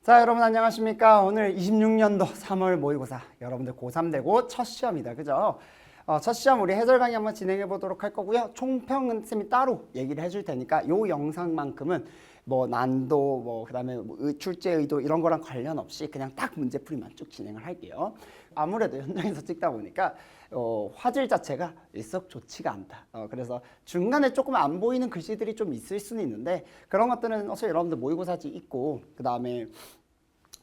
자, 여러분 안녕하십니까? 오늘 26년도 3월 모의고사 여러분들 고3 되고 첫 시험이다. 그죠? 첫 시험 우리 해설 강의 한번 진행해 보도록 할 거고요. 총평은 쌤이 따로 얘기를 해줄 테니까 요 영상만큼은 뭐 난도 뭐 그다음에 뭐 출제 의도 이런 거랑 관련 없이 그냥 딱 문제풀이만 쭉 진행을 할게요. 아무래도 현장에서 찍다 보니까 화질 자체가 일썩 좋지가 않다. 그래서 중간에 조금 안 보이는 글씨들이 좀 있을 수는 있는데 그런 것들은 어차피 여러분들 모의고사지 있고 그다음에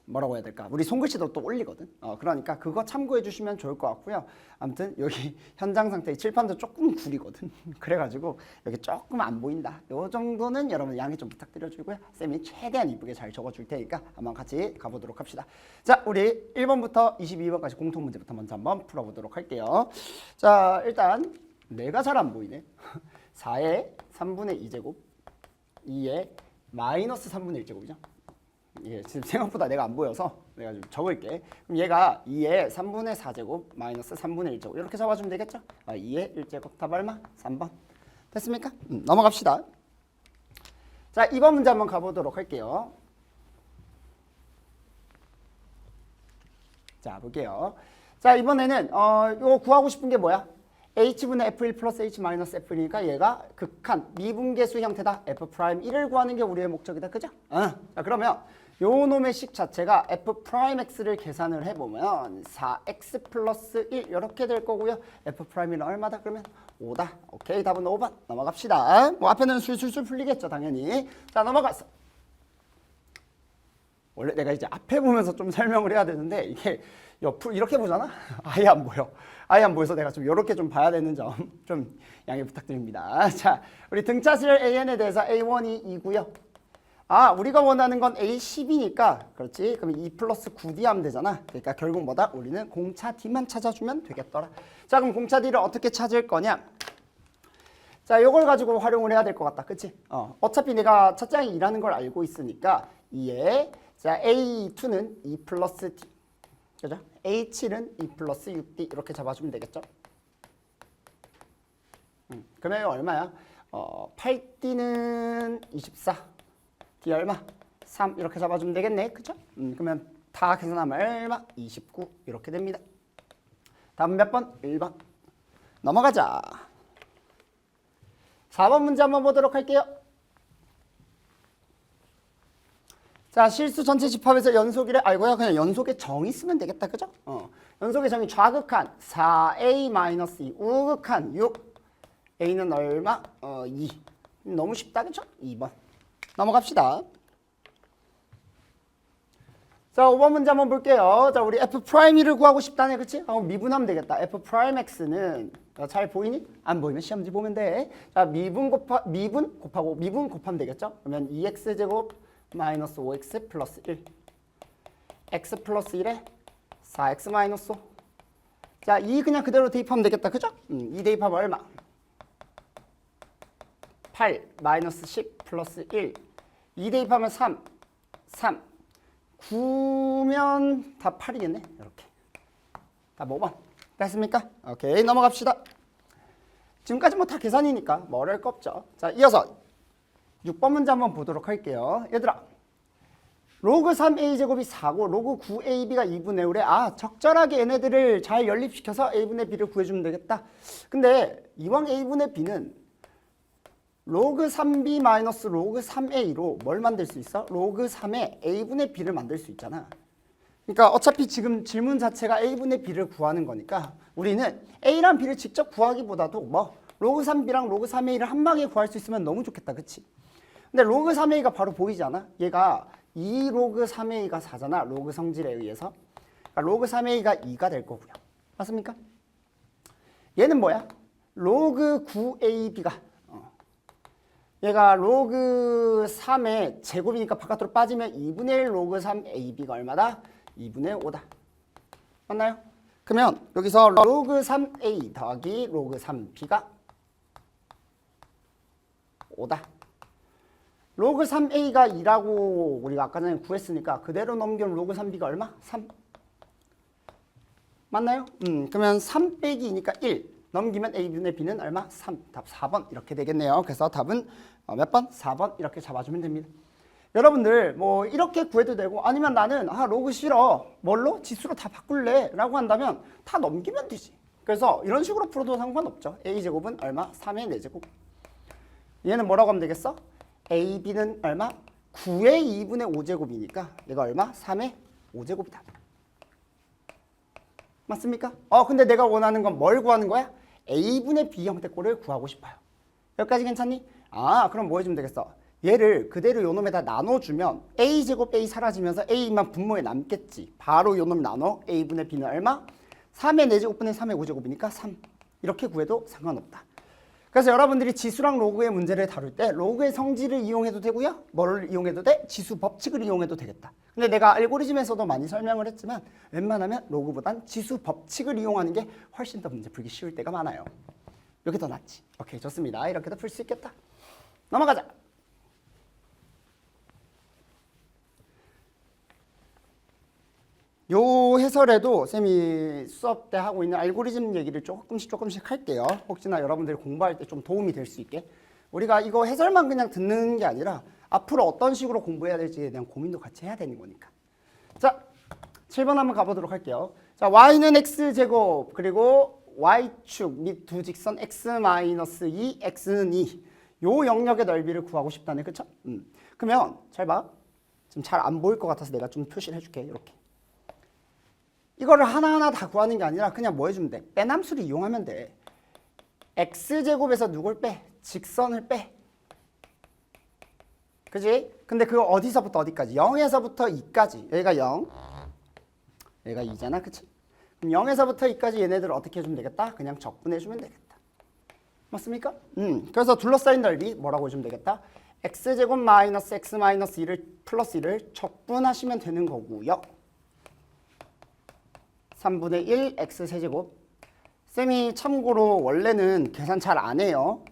뭐라고 해야 될까? 우리 손글씨도 또 올리거든. 그러니까 그거 참고해 주시면 좋을 것 같고요. 아무튼 여기 현장 상태 칠판도 조금 구리거든. 그래가지고 여기 조금 안 보인다. 요 정도는 여러분 양해 좀 부탁드려주고요. 쌤이 최대한 이쁘게 잘 적어줄 테니까 한번 같이 가보도록 합시다. 자, 우리 1번부터 22번까지 공통 문제부터 먼저 한번 풀어보도록 할게요. 자, 일단 내가 잘 안 보이네. 4의 3분의 2제곱 2의 마이너스 3분의 1제곱이죠. 예, 지금 생각보다 내가 안 보여서 내가 좀 적을게. 그럼 얘가 2의 3분의 4제곱 마이너스 3분의 1제곱 이렇게 잡아주면 되겠죠? 2의 1제곱 답 얼마? 3번. 됐습니까? 넘어갑시다. 자, 2번 문제 한번 가보도록 할게요. 자, 볼게요. 자, 이번에는 이거 구하고 싶은 게 뭐야? h분의 f1 플러스 h 마이너스 f1이니까 얘가 극한 미분계수 형태다. f'1을 구하는 게 우리의 목적이다. 그죠? 자, 그러면 요 놈의 식 자체가 f'x를 계산을 해보면 4x 플러스 1 이렇게 될 거고요. f'는 얼마다? 그러면 5다. 오케이, 답은 5번. 넘어갑시다. 뭐 앞에는 술술술 풀리겠죠, 당연히. 자, 넘어갔어. 원래 내가 이제 앞에 보면서 좀 설명을 해야 되는데 이게 옆으로 이렇게 보잖아? 아예 안 보여. 아예 안 보여서 내가 좀 이렇게 좀 봐야 되는 점 좀 양해 부탁드립니다. 자, 우리 등차수열 AN에 대해서 A1이 2고요. 우리가 원하는 건 A10이니까 그렇지. 그럼 2 플러스 9D 하면 되잖아. 그러니까 결국 뭐다? 우리는 공차 D만 찾아주면 되겠더라. 자, 그럼 공차 D를 어떻게 찾을 거냐? 자, 요걸 가지고 활용을 해야 될 것 같다. 그치? 어차피 내가 첫 장이 2라는 걸 알고 있으니까 2에 자, A2는 2 플러스 D. 그죠? A7은 2 플러스 6D 이렇게 잡아주면 되겠죠? 그러면 얼마야? 8D는 24. D 얼마? 3 이렇게 잡아주면 되겠네. 그죠? 그러면 다 계산하면 얼마? 29 이렇게 됩니다. 다음 몇 번? 1번. 넘어가자. 4번 문제 한번 보도록 할게요. 자, 실수 전체 집합에서 연속이래. 아이고야, 그냥 연속의 정의 쓰면 되겠다. 그죠? 연속의 정의 좌극한 4a-2 우극한 6 a는 얼마? 2. 너무 쉽다. 그죠? 2번. 넘어갑시다. 자, 5번 문제 한번 볼게요. 자, 우리 f'1을 구하고 싶다네. 그치? 미분하면 되겠다. f'x는 잘 보이니? 안 보이면 시험지 보면 돼. 자, 미분 곱하면 되겠죠? 그러면 2x제곱 마이너스 5x 플러스 1 x 플러스 1에 4x 마이너스 5. 자, 2 그냥 그대로 대입하면 되겠다. 그죠? 2 대입하면 얼마? 8 마이너스 10 플러스 1 2 대입하면 3 9면 다 8이겠네. 이렇게 다 5번 됐습니까? 오케이, 넘어갑시다. 지금까지 뭐 다 계산이니까 뭐 어려울 거 없죠. 자, 이어서 6번 문제 한번 보도록 할게요. 얘들아, 로그 3a제곱이 4고 로그 9ab가 2분의 5래. 적절하게 얘네들을 잘 연립시켜서 a분의 b를 구해주면 되겠다. 근데 이왕 a분의 b는 로그 3b 마이너스 로그 3a로 뭘 만들 수 있어? 로그 3의 a분의 b를 만들 수 있잖아. 그러니까 어차피 지금 질문 자체가 a분의 b를 구하는 거니까 우리는 a랑 b를 직접 구하기보다도 뭐 로그 3b랑 로그 3a를 한 방에 구할 수 있으면 너무 좋겠다. 그치? 근데 로그 3a가 바로 보이지 않아? 얘가 2 로그 3a가 4잖아. 로그 성질에 의해서. 그러니까 로그 3a가 2가 될 거고요. 맞습니까? 얘는 뭐야? 로그 9ab가 얘가 로그 3의 제곱이니까 바깥으로 빠지면 2분의 1 로그 3ab가 얼마다? 2분의 5다. 맞나요? 그러면 여기서 로그 3a 더하기 로그 3b가 5다. 로그 3a가 2라고 우리가 아까 전에 구했으니까 그대로 넘기면 로그 3b가 얼마? 3. 맞나요? 그러면 3 빼기 2니까 1. 넘기면 a분의 b는 얼마? 3. 답 4번 이렇게 되겠네요. 그래서 답은 몇 번? 4번 이렇게 잡아주면 됩니다. 여러분들 뭐 이렇게 구해도 되고 아니면 나는 로그 싫어. 뭘로? 지수로 다 바꿀래 라고 한다면 다 넘기면 되지. 그래서 이런 식으로 풀어도 상관없죠. a제곱은 얼마? 3의 4제곱. 얘는 뭐라고 하면 되겠어? ab는 얼마? 9의 2분의 5제곱이니까 얘가 얼마? 3의 5제곱이다. 맞습니까? 근데 내가 원하는 건 뭘 구하는 거야? a분의 b 형태꼴을 구하고 싶어요. 여기까지 괜찮니? 그럼 뭐 해주면 되겠어? 얘를 그대로 요 놈에다 나눠주면 a제곱 a 사라지면서 a만 분모에 남겠지. 바로 요 놈 나눠 a분의 b는 얼마? 3의 4제곱분의 3의 5제곱이니까 3. 이렇게 구해도 상관없다. 그래서 여러분들이 지수랑 로그의 문제를 다룰 때 로그의 성질을 이용해도 되고요. 뭐를 이용해도 돼? 지수 법칙을 이용해도 되겠다. 근데 내가 알고리즘에서도 많이 설명을 했지만 웬만하면 로그보단 지수 법칙을 이용하는 게 훨씬 더 문제 풀기 쉬울 때가 많아요. 이렇게 더 낫지. 오케이, 좋습니다. 이렇게도 풀 수 있겠다. 넘어가자. 요 해설에도 쌤이 수업 때 하고 있는 알고리즘 얘기를 조금씩 할게요. 혹시나 여러분들이 공부할 때 좀 도움이 될 수 있게. 우리가 이거 해설만 그냥 듣는 게 아니라 앞으로 어떤 식으로 공부해야 될지에 대한 고민도 같이 해야 되는 거니까. 자, 7번 한번 가보도록 할게요. 자, y는 x제곱 그리고 y축 및 두 직선 x-2, x는 2. 요 영역의 넓이를 구하고 싶다네. 그쵸? 그러면 잘 봐. 지금 잘 안 보일 것 같아서 내가 좀 표시를 해줄게. 이렇게. 이거를 하나하나 다 구하는 게 아니라 그냥 뭐 해주면 돼? 빼남수를 이용하면 돼. x제곱에서 누굴 빼? 직선을 빼. 그지? 근데 그거 어디서부터 어디까지? 0에서부터 2까지. 여기가 0. 여기가 2잖아. 그치? 그럼 0에서부터 2까지 얘네들을 어떻게 해주면 되겠다? 그냥 적분해주면 되겠다. 맞습니까? 그래서 둘러싸인 넓이 뭐라고 해주면 되겠다? x제곱 마이너스 x 마이너스 2를 플러스 1을 적분하시면 되는 거고요. 3분의 1 x 세제곱. 쌤이 참고로 원래는 계산 잘 안 해요.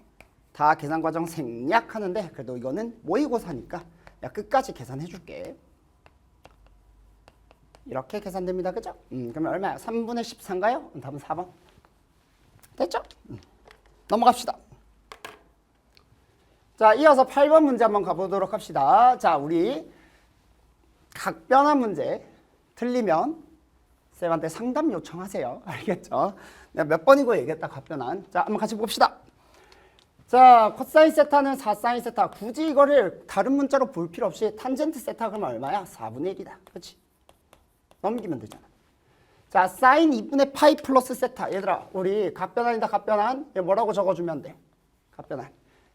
다 계산 과정 생략하는데 그래도 이거는 모의고사니까 야 끝까지 계산해 줄게. 이렇게 계산됩니다. 그죠? 그러면 얼마야? 3분의 14인가요? 답은 4번. 됐죠? 넘어갑시다. 자, 이어서 8번 문제 한번 가보도록 합시다. 자, 우리 각변환 문제 틀리면 쌤한테 상담 요청하세요. 알겠죠? 내가 몇 번이고 얘기했다, 각변환. 자, 한번 같이 봅시다. 자, 코사인 세타는 4사인 세타. 굳이 이거를 다른 문자로 볼 필요 없이 탄젠트 세타 그러면 얼마야? 4분의 1이다. 그렇지? 넘기면 되잖아. 자, 사인 2분의 파이 플러스 세타. 얘들아, 우리 각변환이다, 각변환. 얘 뭐라고 적어주면 돼? 각변환.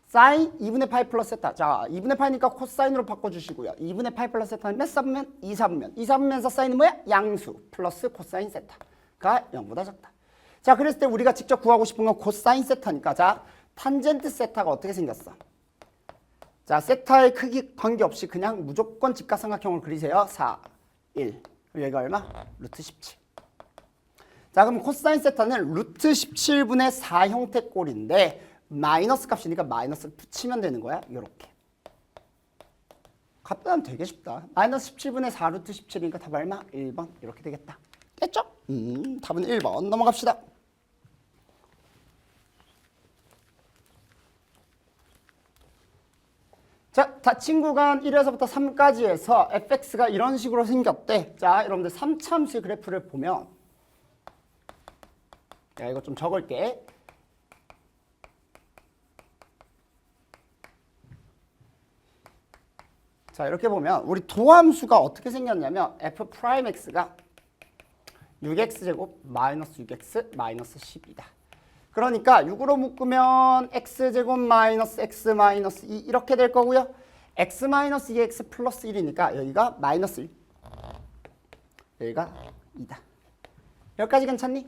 사인 2분의 파이 플러스 세타. 자, 2분의 파이니까 코사인으로 바꿔주시고요. 2분의 파이 플러스 세타는 몇 사분면? 2사분면. 2사분면서 사인은 뭐야? 양수 플러스 코사인 세타가 0보다 작다. 자, 그랬을 때 우리가 직접 구하고 싶은 건 코사인 세타니까. 자, 탄젠트 세타가 어떻게 생겼어? 자, 세타의 크기 관계없이 그냥 무조건 직각삼각형을 그리세요. 4, 1. 그럼 여기가 얼마? 루트 17. 자, 그럼 코사인 세타는 루트 17분의 4 형태꼴인데 마이너스 값이니까 마이너스를 붙이면 되는 거야. 이렇게. 값변하면 되게 쉽다. 마이너스 17분의 4 루트 17이니까 답 얼마? 1번. 이렇게 되겠다. 됐죠? 답은 1번. 넘어갑시다. 자, 닫힌 구간 1에서부터 3까지에서 fx가 이런 식으로 생겼대. 자, 여러분들 3차함수의 그래프를 보면 자, 이거 좀 적을게. 자, 이렇게 보면 우리 도함수가 어떻게 생겼냐면 f'x가 6x제곱 마이너스 6x 마이너스 10이다. 그러니까 6으로 묶으면 x제곱 마이너스 x 마이너스 2 이렇게 될 거고요. x 마이너스 2x 플러스 1이니까 여기가 마이너스 1. 여기가 2다. 여기까지 괜찮니?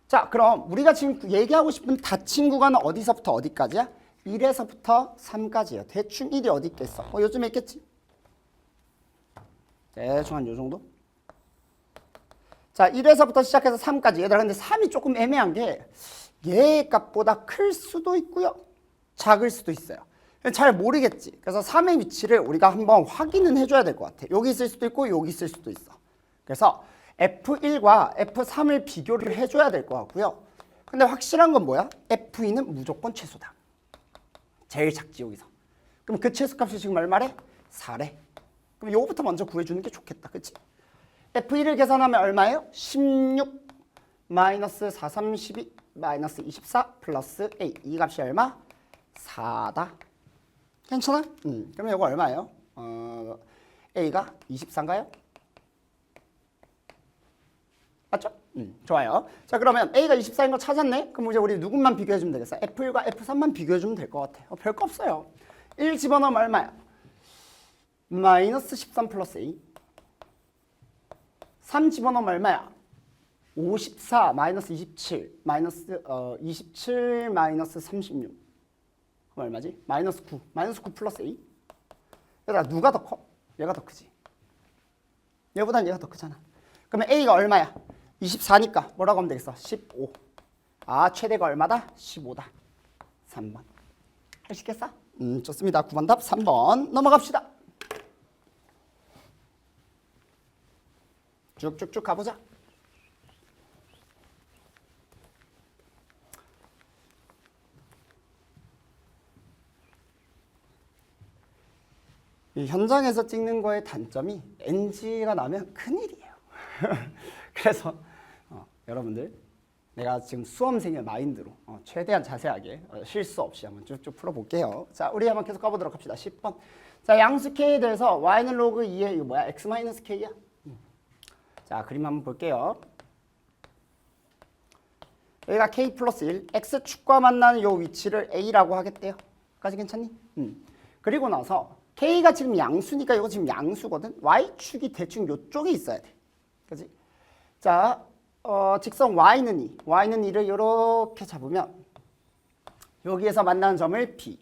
자, 그럼 우리가 지금 얘기하고 싶은 닫힌 구간은 어디서부터 어디까지야? 1에서부터 3까지예요. 대충 1이 어디 있겠어? 요즘에 있겠지? 대충 한 요 정도? 자, 1에서부터 시작해서 3까지. 얘들아, 근데 3이 조금 애매한 게 얘 값보다 클 수도 있고요. 작을 수도 있어요. 잘 모르겠지. 그래서 3의 위치를 우리가 한번 확인은 해줘야 될 것 같아. 여기 있을 수도 있고 여기 있을 수도 있어. 그래서 F1과 F3을 비교를 해줘야 될 것 같고요. 근데 확실한 건 뭐야? F2는 무조건 최소다. 제일 작지 여기서. 그럼 그 최소값이 지금 얼마래? 4래. 그럼 요거부터 먼저 구해주는 게 좋겠다. 그치? F1을 계산하면 얼마예요? 16 마이너스 4, 32 마이너스 24 플러스 A. 이 값이 얼마? 4다. 괜찮아? 그러면 이거 얼마예요? A가 24인가요? 맞죠? 좋아요. 자, 그러면 A가 24인 거 찾았네? 그럼 이제 우리 누구만 비교해주면 되겠어? F1과 F3만 비교해주면 될 것 같아. 별거 없어요. 1 집어넣으면 얼마야? 마이너스 13 플러스 A. 3 집어넣으면 얼마야? 54 마이너스 27 마이너스 27 마이너스 36. 그럼 얼마지? 마이너스 9. 마이너스 9 플러스 A. 얘들아, 누가 더 커? 얘가 더 크지. 얘보단 얘가 더 크잖아. 그러면 A가 얼마야? 24니까 뭐라고 하면 되겠어? 15. 아, 최대가 얼마다? 15다. 3번. 할 수 있겠어? 좋습니다. 9번 답 3번. 넘어갑시다. 쭉쭉쭉 가보자. 이 현장에서 찍는 거의 단점이 NG가 나면 큰일이에요. 그래서 여러분들 내가 지금 수험생의 마인드로 최대한 자세하게 실수 없이 한번 쭉쭉 풀어볼게요. 자, 우리 한번 계속 가보도록 합시다. 10번. 자, 양수 K에 대해서 Y는 로그 2에 이거 뭐야? X 마이너스 K야? 자, 그림 한번 볼게요. 여기가 K 플러스 1, X축과 만나는 요 위치를 A라고 하겠대요. 까지 괜찮니? 그리고 나서 K가 지금 양수니까 이거 지금 양수거든. Y축이 대충 요쪽에 있어야 돼. 그지? 자, 직선 Y는 2. Y는 2를 이렇게 잡으면 여기에서 만나는 점을 B.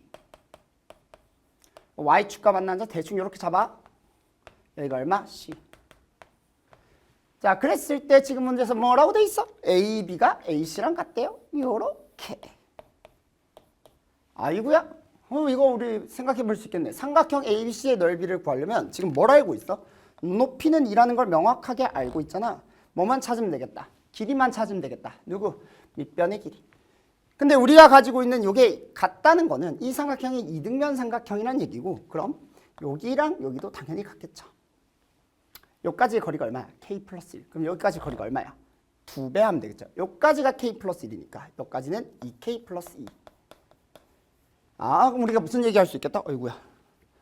Y축과 만나는 점 대충 이렇게 잡아. 여기가 얼마? C. 자, 그랬을 때 지금 문제에서 뭐라고 돼 있어? AB가 AC랑 같대요. 요렇게. 아이고야. 이거 우리 생각해 볼 수 있겠네. 삼각형 ABC의 넓이를 구하려면 지금 뭘 알고 있어? 높이는 2라는 걸 명확하게 알고 있잖아. 뭐만 찾으면 되겠다. 길이만 찾으면 되겠다. 누구? 밑변의 길이. 근데 우리가 가지고 있는 이게 같다는 거는 이 삼각형이 이등변 삼각형이란 얘기고, 그럼 여기랑 여기도 당연히 같겠죠. 여기까지의 거리가 얼마야? K 플러스 1. 그럼 여기까지 거리가 얼마야? 2배 하면 되겠죠. 여기까지가 K 플러스 1이니까 여기까지는 2K 플러스 2. 아, 그럼 우리가 무슨 얘기할 수 있겠다? 어이구야.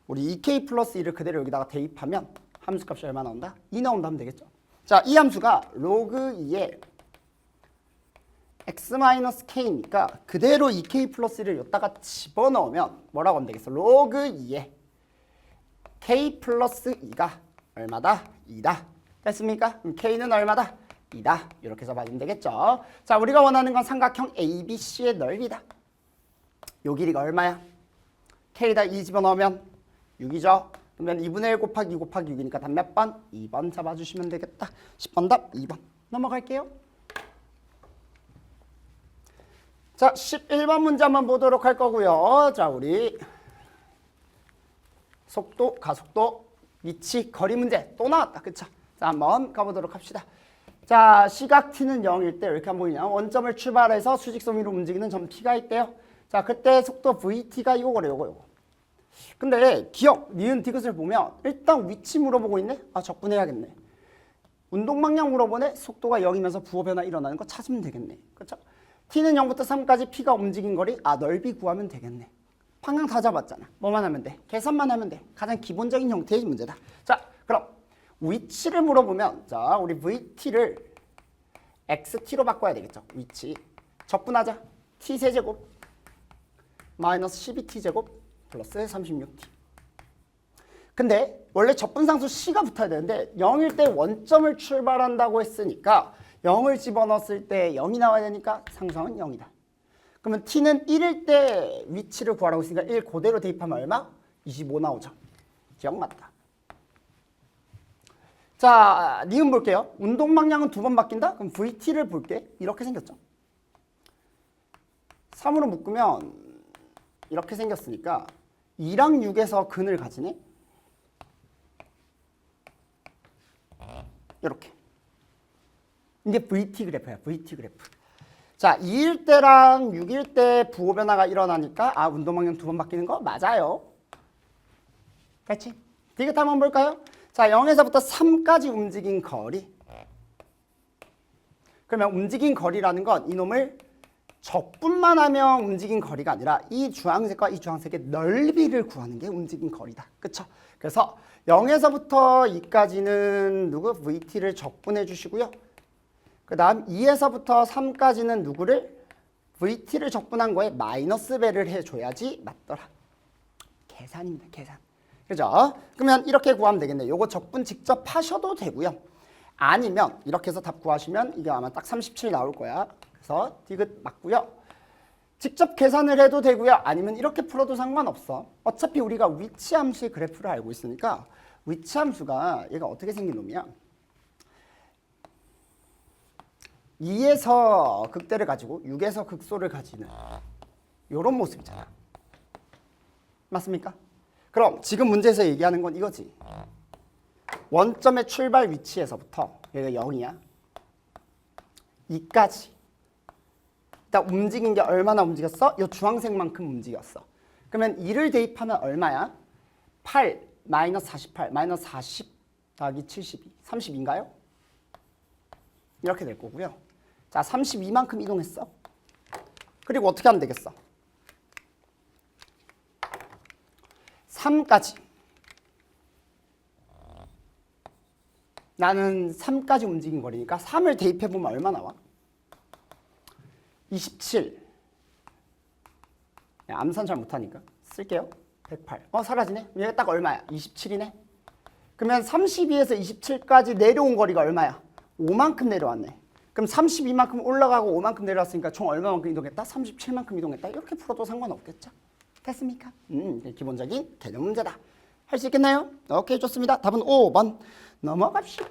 우리 2K 플러스 2를 그대로 여기다가 대입하면 함수값이 얼마 나온다? 2 나온다 하면 되겠죠. 자, 이 함수가 로그 2에 x 마이너스 k니까 그대로 2k 플러스 1을 여기다가 집어넣으면 뭐라고 하면 되겠어? 로그 2에 k 플러스 2가 얼마다? 2다. 됐습니까? 그럼 k는 얼마다? 2다. 이렇게 써봐주면 되겠죠. 자, 우리가 원하는 건 삼각형 ABC의 넓이다. 요 길이가 얼마야? k에다 2 집어넣으면 6이죠. 그러면 2분의 1 곱하기 2 곱하기 6이니까 답 몇 번? 2번 잡아주시면 되겠다. 10번 답 2번. 넘어갈게요. 자, 11번 문제 한번 보도록 할 거고요. 자, 우리 속도, 가속도, 위치, 거리 문제 또 나왔다. 그쵸? 자, 한번 가보도록 합시다. 자, 시각 t는 0일 때 이렇게 한번 보이냐? 원점을 출발해서 수직선 위로 움직이는 점 t가 있대요. 자, 그때 속도 vt가 이거래, 요거. 근데 기억, 니은, 디귿을 보면 일단 위치 물어보고 있네? 아, 적분해야겠네. 운동 방향 물어보네? 속도가 0이면서 부호 변화 일어나는 거 찾으면 되겠네. 그렇죠? t는 0부터 3까지 p가 움직인 거리, 아, 넓이 구하면 되겠네. 방향 다 잡았잖아. 뭐만 하면 돼? 계산만 하면 돼. 가장 기본적인 형태의 문제다. 자, 그럼 위치를 물어보면, 자, 우리 vt를 xt로 바꿔야 되겠죠. 위치. 적분하자. t세제곱 마이너스 12t제곱 플러스 36t. 근데 원래 적분상수 c가 붙어야 되는데 0일 때 원점을 출발한다고 했으니까 0을 집어넣었을 때 0이 나와야 되니까 상수항은 0이다. 그러면 t는 1일 때 위치를 구하라고 했으니까 1 그대로 대입하면 얼마? 25 나오죠. 기억 맞다. 자, 니은 볼게요. 운동 방향은 2번 바뀐다? 그럼 vt를 볼게. 이렇게 생겼죠. 3으로 묶으면 이렇게 생겼으니까 2랑 6에서 근을 가지네. 이렇게. 이게 VT 그래프야. VT 그래프. 자, 2일 때랑 6일 때 부호 변화가 일어나니까 아, 운동 방향 2번 바뀌는 거 맞아요. 그렇지? 디귿 한번 볼까요? 자, 0에서부터 3까지 움직인 거리. 그러면 움직인 거리라는 건 이놈을 적분만 하면 움직인 거리가 아니라 이 주황색과 이 주황색의 넓이를 구하는 게 움직인 거리다. 그쵸? 그래서 0에서부터 2까지는 누구? VT를 적분해 주시고요. 그 다음 2에서부터 3까지는 누구를? VT를 적분한 거에 마이너스 배를 해줘야지 맞더라. 계산입니다. 계산. 그죠? 그러면 이렇게 구하면 되겠네. 요거 적분 직접 하셔도 되고요. 아니면 이렇게 해서 답 구하시면 이게 아마 딱 37 나올 거야. 그래서 디귿 맞고요. 직접 계산을 해도 되고요. 아니면 이렇게 풀어도 상관없어. 어차피 우리가 위치함수의 그래프를 알고 있으니까 위치함수가 얘가 어떻게 생긴 놈이야? 2에서 극대를 가지고 6에서 극소를 가지는 이런 모습이잖아. 맞습니까? 그럼 지금 문제에서 얘기하는 건 이거지. 원점의 출발 위치에서부터 얘가 0이야. 2까지. 일단 움직인 게 얼마나 움직였어? 이 주황색만큼 움직였어. 그러면 2를 대입하면 얼마야? 8 마이너스 48 마이너스 40 더하기 72 32인가요? 이렇게 될 거고요. 자, 32만큼 이동했어. 그리고 어떻게 하면 되겠어? 3까지. 나는 3까지 움직인 거리니까 3을 대입해보면 얼마 나와? 27. 암산 잘 못하니까 쓸게요. 108. 사라지네. 얘가 딱 얼마야? 27이네. 그러면 32에서 27까지 내려온 거리가 얼마야? 5만큼 내려왔네. 그럼 32만큼 올라가고 5만큼 내려왔으니까 총 얼마만큼 이동했다? 37만큼 이동했다. 이렇게 풀어도 상관없겠죠? 됐습니까? 기본적인 개념 문제다. 할 수 있겠나요? 오케이, 좋습니다. 답은 5번 넘어갑시다.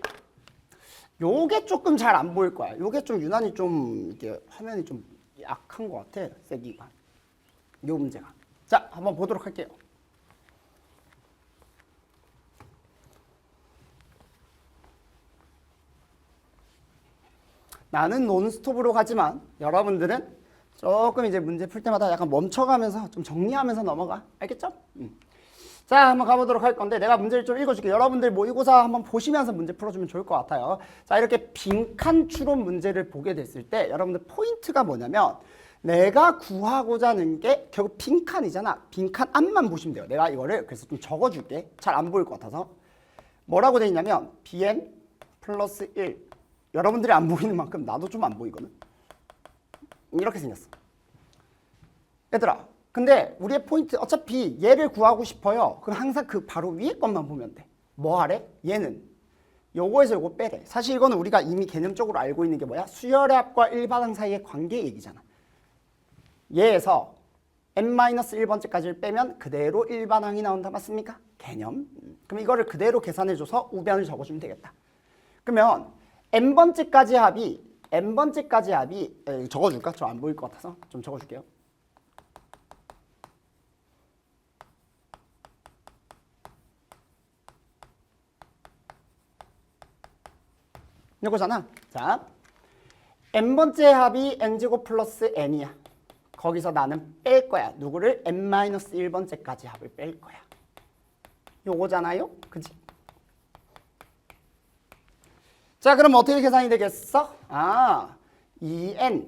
요게 조금 잘 안 보일 거야. 요게 좀 유난히 좀 이게 화면이 좀 약한 것 같아. 세기가. 요 문제가. 자, 한번 보도록 할게요. 나는 논스톱으로 가지만 여러분들은 조금 이제 문제 풀 때마다 약간 멈춰가면서 좀 정리하면서 넘어가. 알겠죠? 자, 한번 가보도록 할 건데 내가 문제를 좀 읽어줄게요. 여러분들 모의고사 한번 보시면서 문제 풀어주면 좋을 것 같아요. 자, 이렇게 빈칸 추론 문제를 보게 됐을 때 여러분들 포인트가 뭐냐면 내가 구하고자 하는 게 결국 빈칸이잖아. 빈칸 앞만 보시면 돼요. 내가 이거를 그래서 좀 적어줄게. 잘 안 보일 것 같아서. 뭐라고 돼 있냐면 bn 플러스 1. 여러분들이 안 보이는 만큼 나도 좀 안 보이거든. 이렇게 생겼어. 얘들아, 근데 우리의 포인트 어차피 얘를 구하고 싶어요. 그럼 항상 그 바로 위에 것만 보면 돼. 뭐 하래? 얘는 요거에서 요거 빼래. 사실 이거는 우리가 이미 개념적으로 알고 있는 게 뭐야? 수열의 합과 일반항 사이의 관계 얘기잖아. 얘에서 n-1번째까지를 빼면 그대로 일반항이 나온다. 맞습니까? 개념. 그럼 이거를 그대로 계산해줘서 우변을 적어주면 되겠다. 그러면 n번째까지 합이 적어줄까? 좀 안 보일 것 같아서 좀 적어줄게요. 이거잖아. 자, n번째 합이 n제곱 플러스 n이야. 거기서 나는 뺄 거야. 누구를? n-1번째까지 합을 뺄 거야. 요거잖아요. 그치? 자, 그럼 어떻게 계산이 되겠어? 2n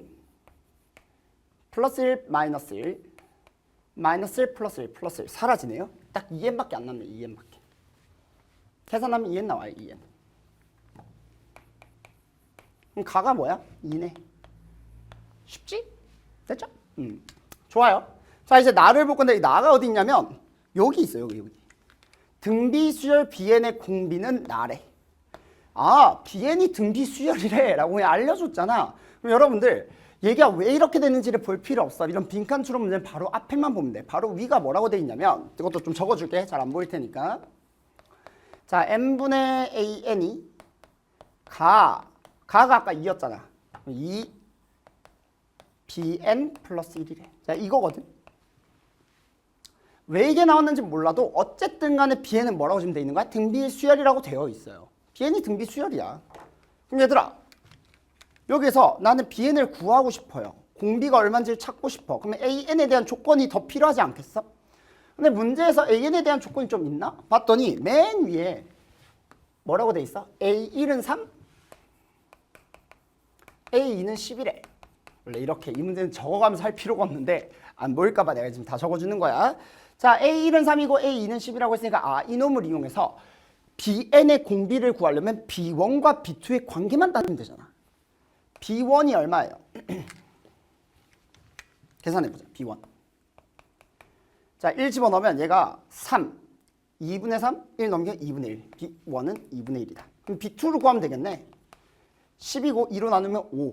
플러스 1 마이너스 1 마이너스 1 플러스 1 플러스 1 사라지네요. 딱 2n밖에 안 남네. 2n밖에. 계산하면 2n 나와요. 2n. 그럼 가가 뭐야? 2네. 쉽지? 됐죠? 좋아요. 자, 이제 나를 볼 건데 이 나가 어디 있냐면 여기 있어요. 여기. 등비 수열 bn의 공비는 나래. bn이 등비 수열이래 라고 그냥 알려줬잖아. 그럼 여러분들 얘가 왜 이렇게 되는지를 볼 필요 없어. 이런 빈칸 추론 문제는 바로 앞에만 보면 돼. 바로 위가 뭐라고 돼 있냐면 이것도 좀 적어줄게. 잘 안 보일 테니까. 자, n분의 an이 가가 아까 2였잖아. 2 bn 플러스 1이래. 자, 이거거든. 왜 이게 나왔는지 몰라도 어쨌든 간에 bn은 뭐라고 지금 돼 있는 거야? 등비 수열이라고 되어 있어요. bn이 등비 수열이야. 그럼 얘들아, 여기서 나는 bn을 구하고 싶어요. 공비가 얼마인지를 찾고 싶어. 그러면 an에 대한 조건이 더 필요하지 않겠어? 근데 문제에서 AN에 대한 조건이 좀 있나? 봤더니 맨 위에 뭐라고 돼 있어? A1은 3, A2는 11에. 원래 이렇게 이 문제는 적어가면서 할 필요가 없는데 안 보일까 봐 내가 지금 다 적어주는 거야. 자, A1은 3이고 A2는 10이라고 했으니까 이놈을 이용해서 BN의 공비를 구하려면 B1과 B2의 관계만 따지면 되잖아. B1이 얼마예요? 계산해보자. B1. 자, 1 집어넣으면 얘가 3, 2분의 3, 1 넘기면 2분의 1. B1은 2분의 1이다. 그럼 B2를 구하면 되겠네. 10이고 2로 나누면 5.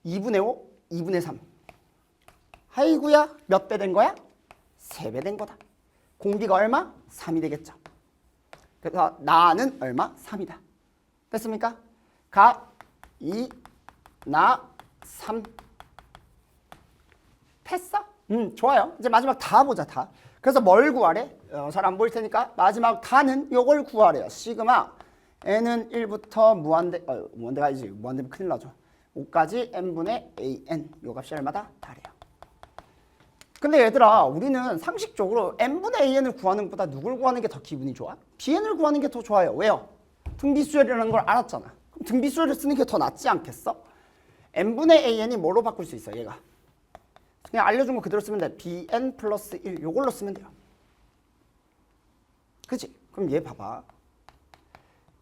2분의 5, 2분의 3. 아이구야, 몇 배 된 거야? 3배 된 거다. 공비가 얼마? 3이 되겠죠. 그래서 나는 얼마? 3이다. 됐습니까? 가, 2, 나, 3. 됐어? 좋아요. 이제 마지막 다 보자, 다. 그래서 뭘 구하래? 잘 안 보일 테니까 마지막 다는 요걸 구하래요. 시그마 n은 1부터 무한대가 아니지. 무한대면 큰일 나죠. 5까지 n분의 an. 요 값이 얼마다? 다래요. 근데 얘들아, 우리는 상식적으로 n분의 an을 구하는 것보다 누굴 구하는 게 더 기분이 좋아? bn을 구하는 게 더 좋아요. 왜요? 등비수열이라는 걸 알았잖아. 그럼 등비수열을 쓰는 게 더 낫지 않겠어? n분의 an이 뭐로 바꿀 수 있어, 얘가? 그냥 알려준 거 그대로 쓰면 돼. bn 플러스 1 요걸로 쓰면 돼요. 그치? 그럼 얘 봐봐.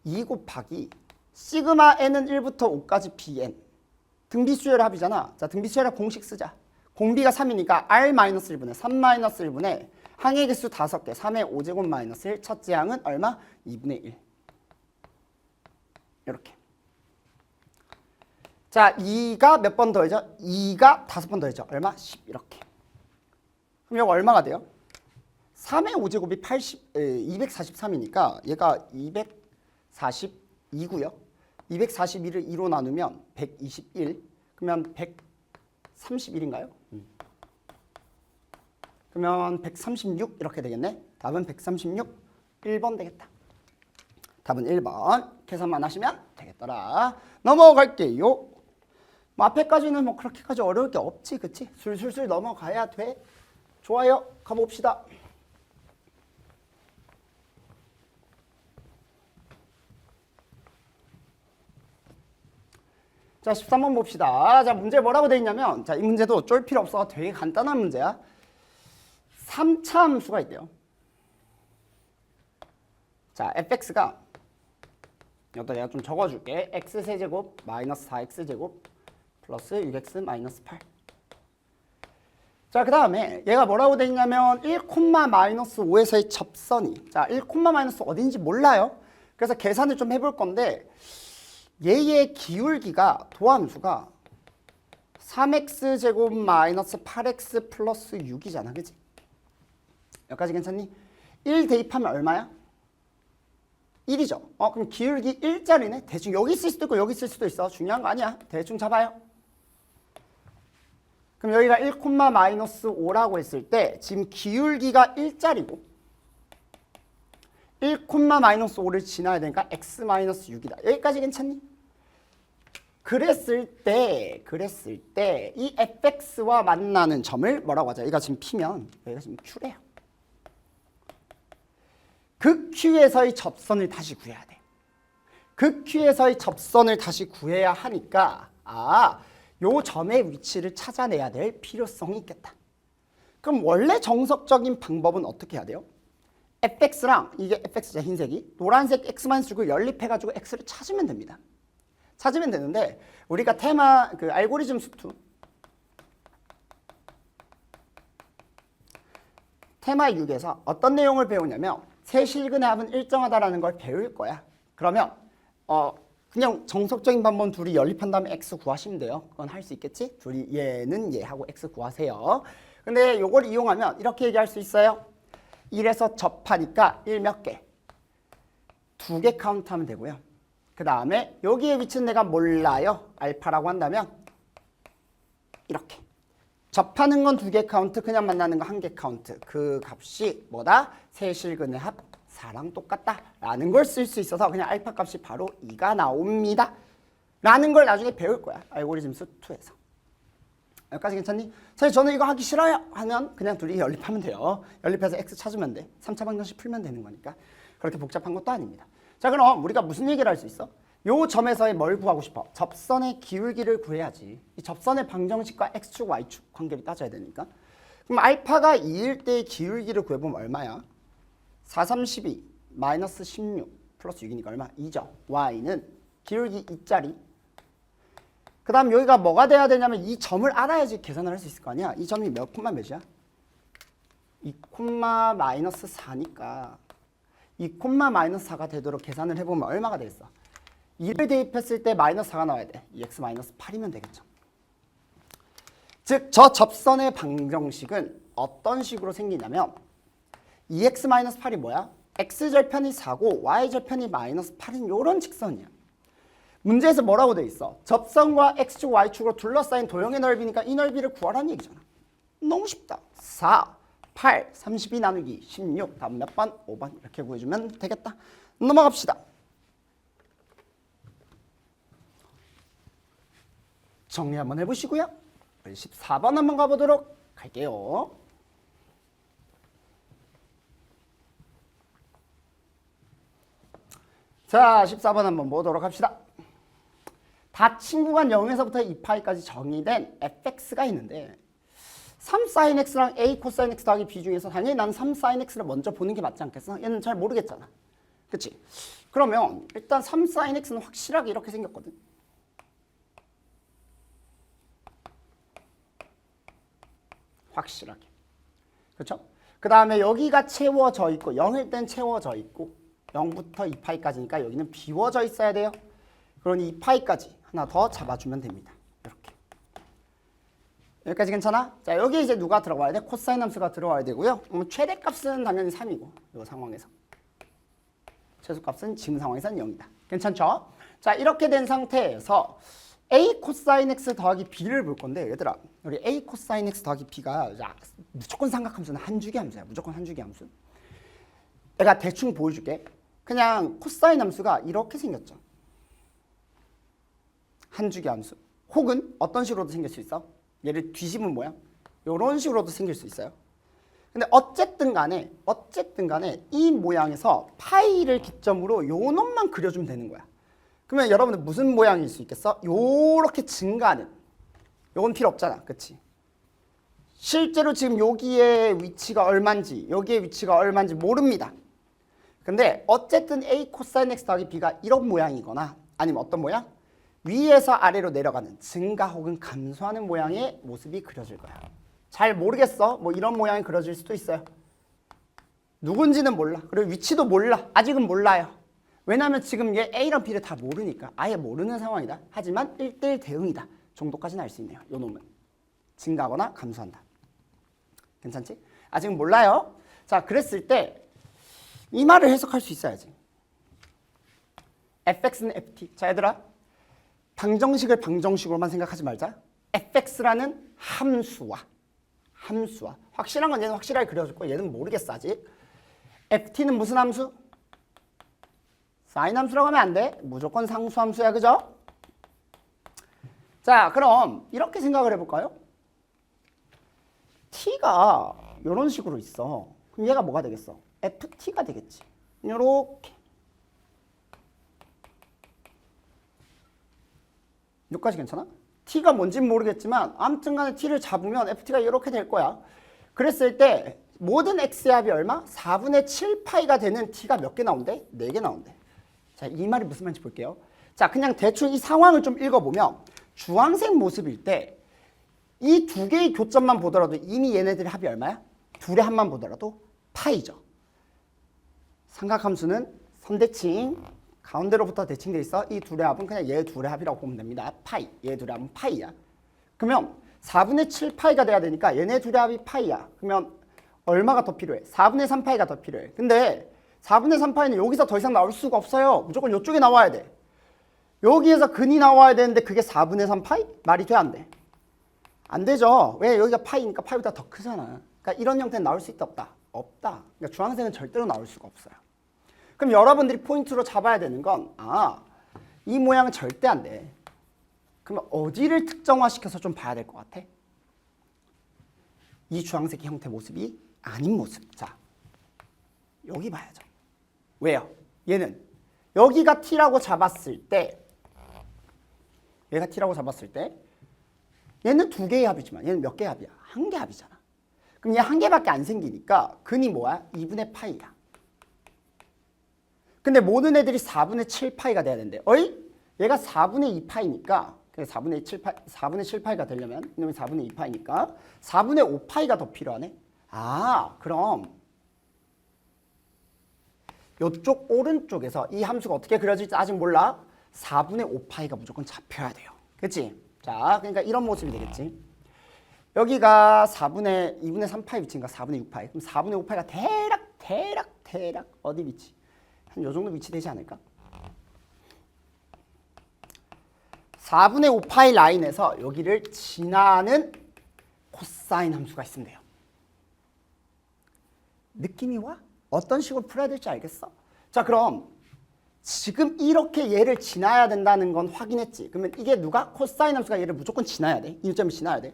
2 곱하기 시그마 n은 1부터 5까지 bn. 등비수열 합이잖아. 자, 등비수열 합 공식 쓰자. 공비가 3이니까 r-1분의 3-1분의 항의 개수 5개 3의 5제곱 마이너스 1. 첫째 항은 얼마? 2분의 1. 이렇게. 자, 2가 몇 번 더해져? 2가 5번 더해져. 얼마? 10. 이렇게. 그럼 이거 얼마가 돼요? 3의 5제곱이 243이니까 얘가 242고요. 241을 2로 나누면 121. 그러면 131인가요? 그러면 136 이렇게 되겠네. 답은 136. 1번 되겠다. 답은 1번. 계산만 하시면 되겠더라. 넘어갈게요. 뭐 앞에까지는 뭐 그렇게까지 어려울 게 없지, 그치? 술술술 넘어가야 돼. 좋아요. 가봅시다. 자, 13번 봅시다. 자, 문제 뭐라고 돼 있냐면, 자, 이 문제도 쫄 필요 없어. 되게 간단한 문제야. 3차 함수가 있대요. 자, fx가 여기다 내가 좀 적어줄게. x세제곱 마이너스 4x제곱 플러스 6x 마이너스 8. 자, 그 다음에 얘가 뭐라고 돼 있냐면 1, 마이너스 5에서의 접선이. 자, 1, 마이너스 어딘지 몰라요. 그래서 계산을 좀 해볼 건데 얘의 기울기가 도함수가 3x제곱 마이너스 8x 플러스 6이잖아. 그치? 여기까지 괜찮니? 1 대입하면 얼마야? 1이죠. 그럼 기울기 1짜리네. 대충 여기 있을 수도 있고 여기 있을 수도 있어. 중요한 거 아니야. 대충 잡아요. 그럼 여기가 1, 마이너스 5라고 했을 때 지금 기울기가 1짜리고 1, 마이너스 5를 지나야 되니까 x 마이너스 6이다. 여기까지 괜찮니? 그랬을 때 이 fx와 만나는 점을 뭐라고 하죠? 여기가 지금 p면 여기가 지금 q래요. 그 q에서의 접선을 다시 구해야 돼. 그 q에서의 접선을 다시 구해야 하니까 요 점의 위치를 찾아내야 될 필요성이 있겠다. 그럼 원래 정석적인 방법은 어떻게 해야 돼요? fx랑 이게 fx죠, 흰색이. 노란색 x-6을 연립해가지고 x를 찾으면 됩니다. 찾으면 되는데 우리가 테마 그 알고리즘 수투 테마 6에서 어떤 내용을 배우냐면 세실근의 합은 일정하다라는 걸 배울 거야. 그러면 그냥 정석적인 방법은 둘이 연립한 다음에 x 구하시면 돼요. 그건 할 수 있겠지? 둘이 얘는 얘하고 x 구하세요. 근데 요걸 이용하면 이렇게 얘기할 수 있어요. 1에서 접하니까 1 몇 개? 2개 카운트하면 되고요. 그 다음에 여기에 위치는 내가 몰라요. 알파라고 한다면 이렇게. 접하는 건 2개 카운트, 그냥 만나는 거 1개 카운트. 그 값이 뭐다? 세실근의 합 4랑 똑같다. 라는 걸 쓸 수 있어서 그냥 알파 값이 바로 2가 나옵니다. 라는 걸 나중에 배울 거야. 알고리즘 수 2에서. 여기까지 괜찮니? 사실 저는 이거 하기 싫어요 하면 그냥 둘이 연립하면 돼요. 연립해서 x 찾으면 돼. 3차 방정식 풀면 되는 거니까. 그렇게 복잡한 것도 아닙니다. 자, 그럼 우리가 무슨 얘기를 할 수 있어? 요 점에서의 뭘 구하고 싶어? 접선의 기울기를 구해야지. 이 접선의 방정식과 x축, y축 관계를 따져야 되니까. 그럼 알파가 2일 때의 기울기를 구해보면 얼마야? 4, 3, 12 마이너스 16 플러스 6이니까 얼마? 2죠. y는 기울기 2짜리. 그 다음 여기가 뭐가 돼야 되냐면 이 점을 알아야지 계산을 할 수 있을 거 아니야. 이 점이 몇 콤마 몇이야? 2 콤마 마이너스 4니까 2 콤마 마이너스 4가 되도록 계산을 해보면 얼마가 되겠어? 2를 대입했을 때 마이너스 4가 나와야 돼. 2x 마이너스 8이면 되겠죠. 즉, 저 접선의 방정식은 어떤 식으로 생기냐면 2x 마이너스 8이 뭐야? x절편이 4고 y절편이 마이너스 8인 이런 직선이야. 문제에서 뭐라고 돼 있어? 접선과 x축, y축으로 둘러싸인 도형의 넓이니까 이 넓이를 구하라는 얘기잖아. 너무 쉽다. 4, 8, 32 나누기 16. 다음 몇 번? 5번. 이렇게 구해주면 되겠다. 넘어갑시다. 정리 한번 해보시고요. 14번 한번 가보도록 할게요. 자, 14번 한번 보도록 합시다. 다친구간 0에서부터 2파이까지 정의된 fx가 있는데 3sin x랑 a 코사인 x 더하기 b 중에서 당연히 나는 3sin x를 먼저 보는 게 맞지 않겠어? 얘는 잘 모르겠잖아. 그치? 그러면 일단 3sin x는 확실하게 이렇게 생겼거든. 확실하게. 그렇죠? 그 다음에 여기가 채워져 있고 0일 땐 채워져 있고 0부터 2파이까지니까 여기는 비워져 있어야 돼요. 그러니 2파이까지 하나 더 잡아주면 됩니다. 이렇게. 여기까지 괜찮아? 자, 여기 이제 누가 들어와야 돼? 코사인 함수가 들어와야 되고요. 최대값은 당연히 3이고 이 상황에서. 최소값은 지금 상황에서는 0이다. 괜찮죠? 자, 이렇게 된 상태에서 a 코사인 x 더하기 b를 볼 건데 얘들아 우리 a 코사인 x 더하기 b가 무조건 삼각함수는 한주기 함수야. 무조건 한주기 함수. 내가 대충 보여줄게. 그냥 코사인 함수가 이렇게 생겼죠. 한주기 함수. 혹은 어떤 식으로도 생길 수 있어. 얘를 뒤집은 모양. 이런 식으로도 생길 수 있어요. 근데 어쨌든 간에 이 모양에서 파이를 기점으로 요 놈만 그려주면 되는 거야. 그러면 여러분들 무슨 모양일 수 있겠어? 요렇게 증가하는. 요건 필요 없잖아. 그치? 실제로 지금 여기에 위치가 얼마인지 여기에 위치가 얼마인지 모릅니다. 근데 어쨌든 a 코사인 x 더하기 b가 이런 모양이거나 아니면 어떤 모양? 위에서 아래로 내려가는 증가 혹은 감소하는 모양의 모습이 그려질 거야. 잘 모르겠어. 뭐 이런 모양이 그려질 수도 있어요. 누군지는 몰라. 그리고 위치도 몰라. 아직은 몰라요. 왜냐하면 지금 얘 A랑 B를 다 모르니까 아예 모르는 상황이다. 하지만 1대1 대응이다. 정도까지는 알 수 있네요. 요 놈은. 증가하거나 감소한다. 괜찮지? 아직은 몰라요. 자, 그랬을 때 이 말을 해석할 수 있어야지. fx는 ft. 자, 얘들아. 방정식을 방정식으로만 생각하지 말자. fx라는 함수와 확실한 건 얘는 확실하게 그려줄 거야. 얘는 모르겠어 아직. ft는 무슨 함수? 사인 함수라고 하면 안 돼. 무조건 상수 함수야. 그죠? 자, 그럼 이렇게 생각을 해볼까요? t가 이런 식으로 있어. 그럼 얘가 뭐가 되겠어? ft가 되겠지. 요렇게. 여기까지 괜찮아? t가 뭔지는 모르겠지만 아무튼 간에 t를 잡으면 ft가 이렇게 될 거야. 그랬을 때 모든 x의 합이 얼마? 4분의 7파이가 되는 t가 몇 개 나온대? 4개 나온대. 자, 이 말이 무슨 말인지 볼게요. 자, 그냥 대충 이 상황을 좀 읽어보면 주황색 모습일 때 이 두 개의 교점만 보더라도 이미 얘네들의 합이 얼마야? 둘의 합만 보더라도 파이죠. 삼각함수는 선대칭 가운데로부터 대칭돼 있어. 이 둘의 합은 그냥 얘 둘의 합이라고 보면 됩니다. 파이. 얘 둘의 합은 파이야. 그러면 4분의 7파이가 돼야 되니까 얘네 둘의 합이 파이야. 그러면 얼마가 더 필요해? 4분의 3파이가 더 필요해. 근데 4분의 3파이는 여기서 더 이상 나올 수가 없어요. 무조건 이쪽에 나와야 돼. 여기에서 근이 나와야 되는데 그게 4분의 3파이? 말이 돼? 안 돼? 안 되죠. 왜? 여기가 파이니까 파이보다 더 크잖아. 그러니까 이런 형태는 나올 수 있다 없다? 없다. 그러니까 주황색은 절대로 나올 수가 없어요. 그럼 여러분들이 포인트로 잡아야 되는 건 이 모양은 절대 안 돼. 그러면 어디를 특정화시켜서 좀 봐야 될 것 같아? 이 주황색 형태 모습이 아닌 모습. 자, 여기 봐야죠. 왜요? 얘는 여기가 t라고 잡았을 때, 얘가 t라고 잡았을 때 얘는 두 개의 합이지만 얘는 몇 개의 합이야? 한 개 합이잖아. 그럼 얘 한 개밖에 안 생기니까 근이 뭐야? 2분의 파이야. 근데 모든 애들이 4분의 7파이가 돼야 된대. 어이? 얘가 4분의 2파이니까 4분의 7파이가 되려면 이놈이 4분의 2파이니까 4분의 5파이가 더 필요하네. 아, 그럼 이쪽 오른쪽에서 이 함수가 어떻게 그려질지 아직 몰라. 4분의 5파이가 무조건 잡혀야 돼요. 그치? 자, 그러니까 이런 모습이 되겠지. 여기가 2분의 3파이 위치인가 4분의 6파이. 그럼 4분의 5파이가 대략 어디 위치? 한 요 정도 위치 되지 않을까? 4분의 5파이 라인에서 여기를 지나는 코사인 함수가 있으면 돼요. 느낌이 와? 어떤 식으로 풀어야 될지 알겠어? 자, 그럼 지금 이렇게 얘를 지나야 된다는 건 확인했지. 그러면 이게 누가? 코사인 함수가 얘를 무조건 지나야 돼. 이 점을 지나야 돼.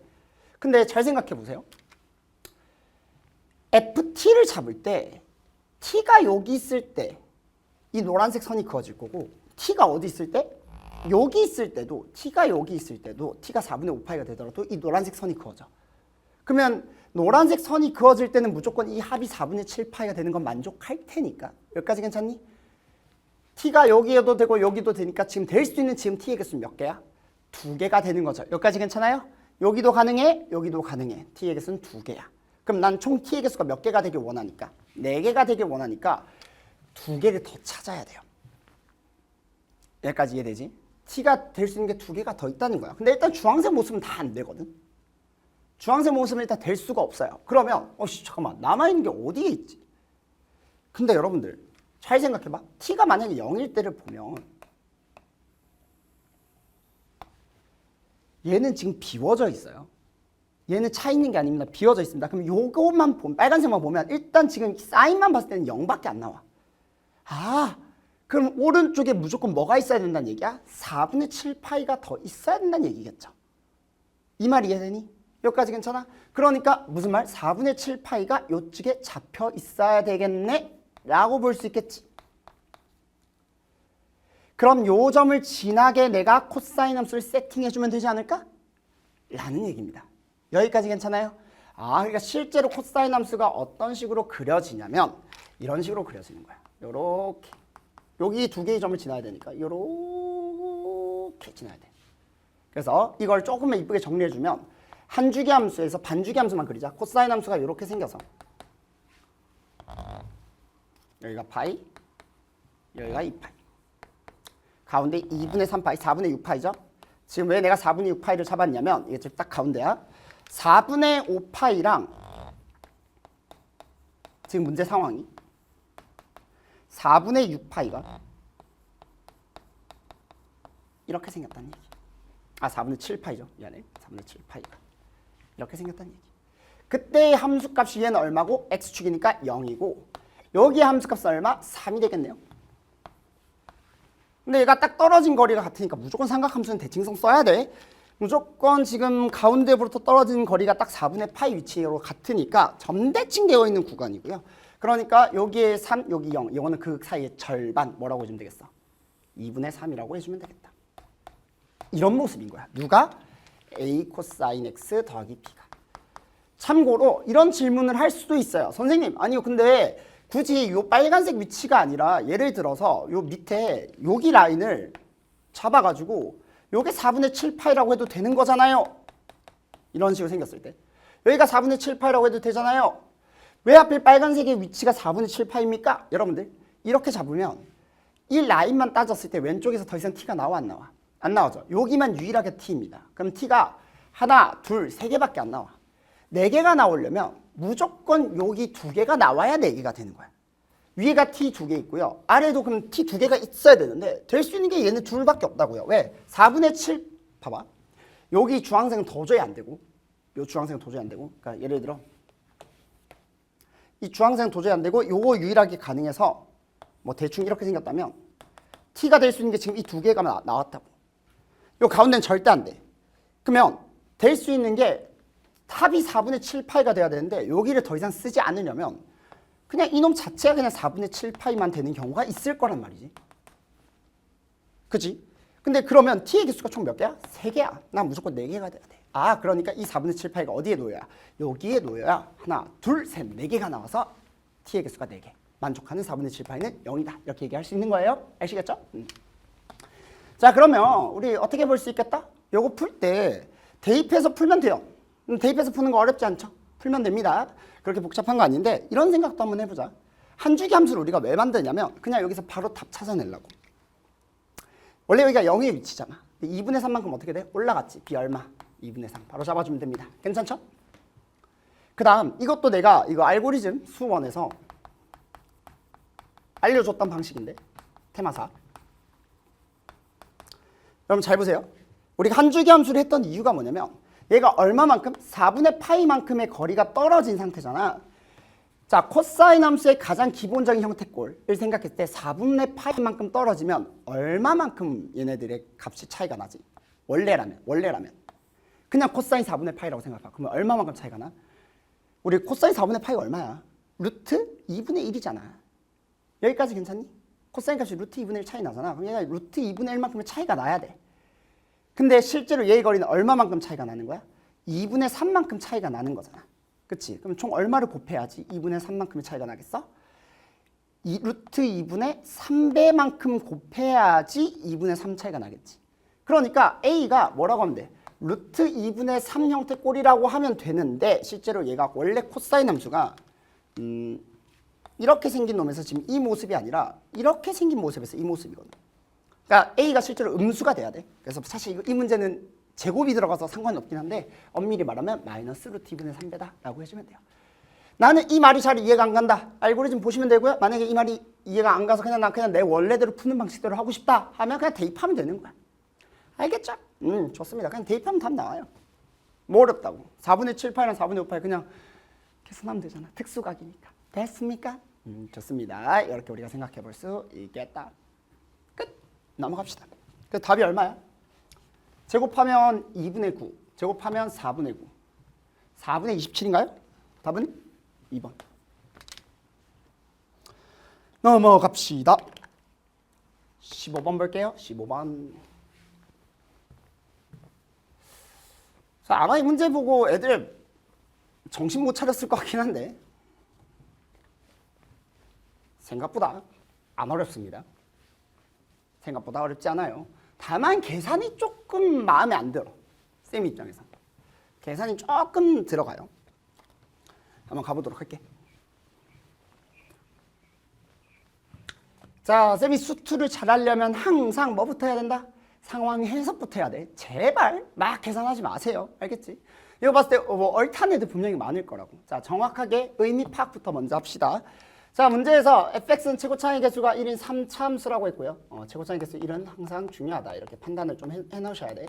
근데 잘 생각해 보세요. ft를 잡을 때 t가 여기 있을 때 이 노란색 선이 그어질 거고 t가 어디 있을 때? 여기 있을 때도 t가 여기 있을 때도 t가 4분의 5파이가 되더라도 이 노란색 선이 그어져. 그러면 노란색 선이 그어질 때는 무조건 이 합이 4분의 7파이가 되는 건 만족할 테니까. 여기까지 괜찮니? t가 여기에도 되고 여기도 되니까 지금 될 수 있는 지금 t의 개수는 몇 개야? 2개가 되는 거죠. 여기까지 괜찮아요? 여기도 가능해, 여기도 가능해. t의 개수는 2개야. 그럼 난 총 t의 개수가 몇 개가 되길 원하니까 4개가 되길 원하니까 2개를 더 찾아야 돼요. 여기까지 이해되지? t가 될 수 있는 게 2개가 더 있다는 거야. 근데 일단 주황색 모습은 다 안 되거든. 주황색 모습은 일단 될 수가 없어요. 그러면 잠깐만 남아있는 게 어디에 있지? 근데 여러분들 잘 생각해봐. t가 만약에 0일 때를 보면 얘는 지금 비워져 있어요. 얘는 차 있는 게 아닙니다. 비워져 있습니다. 그럼 요것만 보면, 빨간색만 보면 일단 지금 사인만 봤을 때는 0밖에 안 나와. 아, 그럼 오른쪽에 무조건 뭐가 있어야 된다는 얘기야? 4분의 7파이가 더 있어야 된다는 얘기겠죠. 이 말 이해되니? 여기까지 괜찮아? 그러니까 무슨 말? 4분의 7파이가 요쪽에 잡혀 있어야 되겠네? 라고 볼 수 있겠지. 그럼 요 점을 지나게 내가 코사인 함수를 세팅해주면 되지 않을까? 라는 얘기입니다. 여기까지 괜찮아요? 아, 그러니까 실제로 코사인 함수가 어떤 식으로 그려지냐면 이런 식으로 그려지는 거야. 요렇게. 여기 2개의 점을 지나야 되니까 요렇게 지나야 돼. 그래서 이걸 조금만 이쁘게 정리해주면 한 주기 함수에서 반주기 함수만 그리자. 코사인 함수가 이렇게 생겨서 여기가 파이, 여기가 2파이. 가운데 2분의 3파이, 4분의 6파이죠. 지금 왜 내가 4분의 6파이를 잡았냐면 이게 지금 딱 가운데야. 4분의 5파이랑 지금 문제 상황이 4분의 6파이가 이렇게 생겼다는 얘기. 아, 4분의 7파이죠. 미안해. 4분의 7파이가 이렇게 생겼다는 얘기. 그때의 함수값이 얘는 얼마고? x축이니까 0이고 여기의 함수값은 얼마? 3이 되겠네요. 근데 얘가 딱 떨어진 거리가 같으니까 무조건 삼각함수는 대칭성 써야 돼. 무조건 지금 가운데부터 떨어진 거리가 딱 4분의 파이 위치로 같으니까 점대칭 되어 있는 구간이고요. 그러니까 여기에 3, 여기 0. 이거는 그 사이의 절반 뭐라고 해주면 되겠어? 2분의 3이라고 해주면 되겠다. 이런 모습인 거야. 누가? a 코사인 x 더하기 b가. 참고로 이런 질문을 할 수도 있어요. 선생님, 아니요. 근데 굳이 요 빨간색 위치가 아니라 예를 들어서 요 밑에 여기 라인을 잡아가지고 요게 4분의 7파이라고 해도 되는 거잖아요. 이런 식으로 생겼을 때. 여기가 4분의 7파이라고 해도 되잖아요. 왜 하필 빨간색의 위치가 4분의 7파입니까? 여러분들 이렇게 잡으면 이 라인만 따졌을 때 왼쪽에서 더 이상 t가 나와 안 나와? 안 나오죠. 여기만 유일하게 t입니다. 그럼 t가 하나, 둘, 세 개밖에 안 나와. 네 개가 나오려면 무조건 여기 2개가 나와야 4개가 되는 거야. 위에가 t 2개 있고요. 아래도 그럼 t 2개가 있어야 되는데 될 수 있는 게 얘는 둘밖에 없다고요. 왜? 4분의 7 봐봐. 여기 주황색은 도저히 안 되고 요 주황색은 도저히 안 되고 그러니까 예를 들어 이 주황색은 도저히 안 되고 요거 유일하게 가능해서 뭐 대충 이렇게 생겼다면 t가 될 수 있는 게 지금 이 2개가 나왔다고. 요 가운데는 절대 안 돼. 그러면 될 수 있는 게 답이 4분의 7파이가 돼야 되는데 여기를 더 이상 쓰지 않으려면 그냥 이놈 자체가 그냥 4분의 7파이만 되는 경우가 있을 거란 말이지. 그치? 근데 그러면 t의 개수가 총 몇 개야? 3개야. 난 무조건 4개가 돼야 돼. 아, 그러니까 이 4분의 7파이가 어디에 놓여야? 여기에 놓여야 하나, 둘, 셋, 4개가 나와서 t의 개수가 4개. 만족하는 4분의 7파이는 0이다. 이렇게 얘기할 수 있는 거예요. 아시겠죠? 자, 그러면 우리 어떻게 볼 수 있겠다? 요거 풀 때 대입해서 풀면 돼요. 대입해서 푸는 거 어렵지 않죠? 풀면 됩니다. 그렇게 복잡한 거 아닌데 이런 생각도 한번 해보자. 한 주기 함수를 우리가 왜 만드냐면 그냥 여기서 바로 답 찾아내려고. 원래 여기가 0의 위치잖아. 2분의 3만큼 어떻게 돼? 올라갔지. b 얼마? 2분의 3. 바로 잡아주면 됩니다. 괜찮죠? 그 다음 이것도 내가 이거 알고리즘 수원에서 알려줬던 방식인데 테마사. 여러분 잘 보세요. 우리가 한 줄기 함수를 했던 이유가 뭐냐면 얘가 얼마만큼? 4분의 파이만큼의 거리가 떨어진 상태잖아. 자, 코사인 함수의 가장 기본적인 형태꼴을 생각했을 때 4분의 파이만큼 떨어지면 얼마만큼 얘네들의 값이 차이가 나지? 원래라면 그냥 코사인 4분의 파이라고 생각해봐. 그러면 얼마만큼 차이가 나? 우리 코사인 4분의 파이가 얼마야? 루트 2분의 1이잖아. 여기까지 괜찮니? 코사인 값이 루트 2분의 1 차이 나잖아. 그럼 얘가 루트 2분의 1만큼의 차이가 나야 돼. 근데 실제로 얘의 거리는 얼마만큼 차이가 나는 거야? 2분의 3만큼 차이가 나는 거잖아. 그치? 그럼 총 얼마를 곱해야지 2분의 3만큼의 차이가 나겠어? 루트 2분의 3배만큼 곱해야지 2분의 3 차이가 나겠지. 그러니까 A가 뭐라고 하면 돼? 루트 2분의 3 형태 꼴이라고 하면 되는데 실제로 얘가 원래 코사인 함수가 이렇게 생긴 놈에서 지금 이 모습이 아니라 이렇게 생긴 모습에서 이 모습이거든. 그러니까 A가 실제로 음수가 돼야 돼. 그래서 사실 이 문제는 제곱이 들어가서 상관이 없긴 한데 엄밀히 말하면 마이너스 루트 2분의 3배다 라고 해주면 돼요. 나는 이 말이 잘 이해가 안 간다. 알고리즘 보시면 되고요. 만약에 이 말이 이해가 안 가서 그냥 난 그냥 내 원래대로 푸는 방식대로 하고 싶다 하면 그냥 대입하면 되는 거야. 알겠죠? 좋습니다. 그냥 대입하면 답 나와요. 뭐 어렵다고. 4분의 7파이랑 4분의 5파이 그냥 계산하면 되잖아. 특수각이니까. 됐습니까? 좋습니다. 이렇게 우리가 생각해 볼 수 있겠다. 끝. 넘어갑시다. 그 답이 얼마야? 제곱하면 2분의 9, 제곱하면 4분의 9. 4분의 27인가요? 답은 2번. 넘어갑시다. 15번 볼게요. 15번. 자, 아마 이 문제 보고 애들 정신 못 차렸을 것 같긴 한데 생각보다 안 어렵습니다. 생각보다 어렵지 않아요. 다만 계산이 조금 마음에 안 들어. 쌤 입장에서. 계산이 조금 들어가요. 한번 가보도록 할게. 자, 쌤이 수투를 잘하려면 항상 뭐부터 해야 된다? 상황 해석부터 해야 돼. 제발 막 계산하지 마세요. 알겠지? 이거 봤을 때 뭐 얼탄 애들 분명히 많을 거라고. 자, 정확하게 의미 파악부터 먼저 합시다. 자, 문제에서 fx는 최고차의 개수가 1인 3차 함수라고 했고요. 최고차의 개수 1은 항상 중요하다. 이렇게 판단을 좀 해놓으셔야 돼.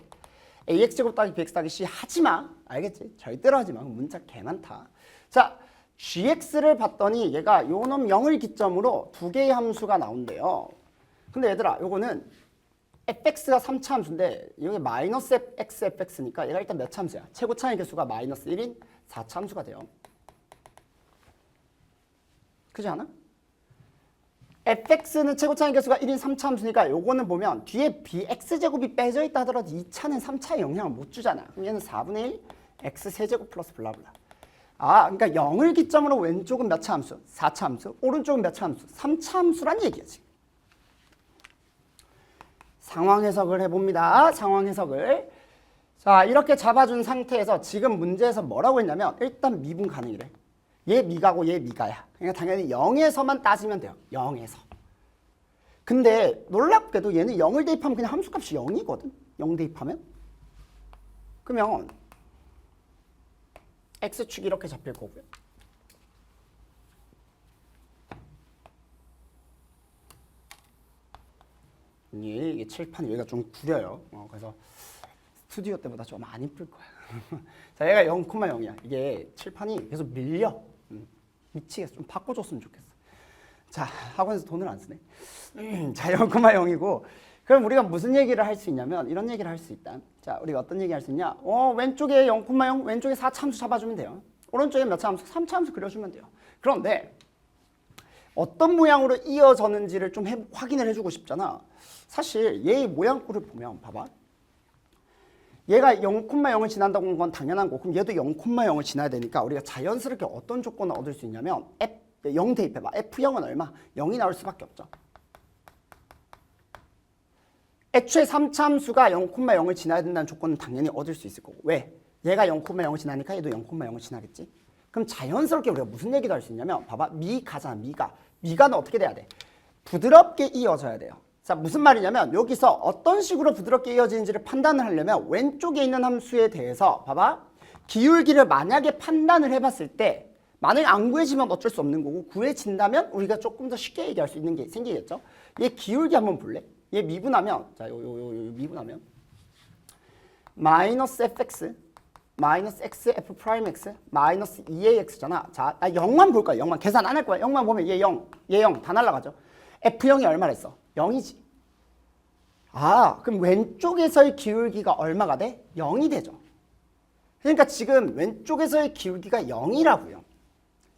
ax제곱 더하기 bx 더하기 c 하지마. 알겠지? 절대로 하지마. 문자 개 많다. 자, gx를 봤더니 얘가 요놈 0을 기점으로 두 개의 함수가 나온대요. 근데 얘들아, 요거는 fx가 3차 함수인데 여기 마이너스 x fx니까 얘가 일단 몇 차 함수야? 최고차의 개수가 마이너스 1인 4차 함수가 돼요. 그렇지 않아? fx는 최고차의 개수가 1인 3차 함수니까 요거는 보면 뒤에 bx제곱이 빼져 있다 하더라도 2차는 3차에 영향을 못 주잖아. 그럼 얘는 4분의 1 x 세제곱 플러스 블라블라. 아, 그러니까 0을 기점으로 왼쪽은 몇 차 함수? 4차 함수. 오른쪽은 몇 차 함수? 3차 함수란 얘기야지. 상황 해석을 해봅니다. 상황 해석을. 자, 이렇게 잡아준 상태에서 지금 문제에서 뭐라고 했냐면 일단 미분 가능이래. 얘 미가고 얘 미가야. 그러니까 당연히 0에서만 따지면 돼요. 0에서. 근데 놀랍게도 얘는 0을 대입하면 그냥 함수값이 0이거든. 0 대입하면. 그러면 x축이 이렇게 잡힐 거고요. 이게 칠판이 여기가 좀 구려요. 그래서 스튜디오 때보다 좀 많이 풀 거야. 자, 얘가 0,0이야. 이게 칠판이 계속 밀려. 미치겠어. 좀 바꿔줬으면 좋겠어. 자, 학원에서 돈을 안 쓰네. 자, 0,0이고 그럼 우리가 무슨 얘기를 할 수 있냐면 이런 얘기를 할 수 있다. 자, 우리가 어떤 얘기 할 수 있냐? 왼쪽에 0,0 왼쪽에 4차함수 잡아주면 돼요. 오른쪽에 몇 차함수? 3차함수 그려주면 돼요. 그런데 어떤 모양으로 이어졌는지를 좀 확인을 해주고 싶잖아. 사실 얘의 모양꼴을 보면 봐봐. 얘가 0,0을 지난다고 한 건 당연한 거고 그럼 얘도 0,0을 지나야 되니까 우리가 자연스럽게 어떤 조건을 얻을 수 있냐면 0 대입해봐. F0은 얼마? 0이 나올 수밖에 없죠. 애초에 3차함수가 0,0을 지나야 된다는 조건은 당연히 얻을 수 있을 거고 왜? 얘가 0,0을 지나니까 얘도 0,0을 지나겠지. 그럼 자연스럽게 우리가 무슨 얘기도 할 수 있냐면 봐봐. 미가잖아. 미가는 어떻게 돼야 돼? 부드럽게 이어져야 돼요. 자, 무슨 말이냐면 여기서 어떤 식으로 부드럽게 이어지는지를 판단을 하려면 왼쪽에 있는 함수에 대해서 봐봐. 기울기를 만약에 판단을 해봤을 때 만약에 안 구해지면 어쩔 수 없는 거고 구해진다면 우리가 조금 더 쉽게 얘기할 수 있는 게 생기겠죠. 얘 기울기 한번 볼래? 얘 미분하면 자, 요 미분하면 마이너스 fx 마이너스 x f 프라임 x 마이너스 2ax잖아. 자, 나 0만 볼 거야. 0만 계산 안 할 거야. 0만 보면 얘 0, 얘 0 다 날라가죠. f0이 얼마랬어? 0이지. 아, 그럼 왼쪽에서의 기울기가 얼마가 돼? 0이 되죠. 그러니까 지금 왼쪽에서의 기울기가 0이라고요.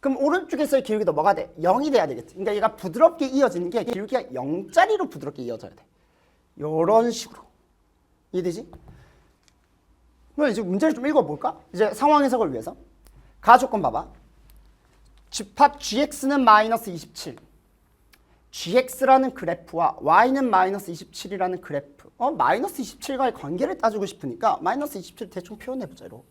그럼 오른쪽에서의 기울기도 뭐가 돼? 0이 돼야 되겠지. 그러니까 얘가 부드럽게 이어지는 게 기울기가 0짜리로 부드럽게 이어져야 돼. 요런 식으로. 이해되지? 그럼 이제 문제를 좀 읽어볼까? 이제 상황 해석을 위해서. 가조건 봐봐. 집합 gx는 마이너스 27. gx라는 그래프와 y는 마이너스 27이라는 그래프. 마이너스 27과의 관계를 따지고 싶으니까 마이너스 27 대충 표현해보자. 이렇게.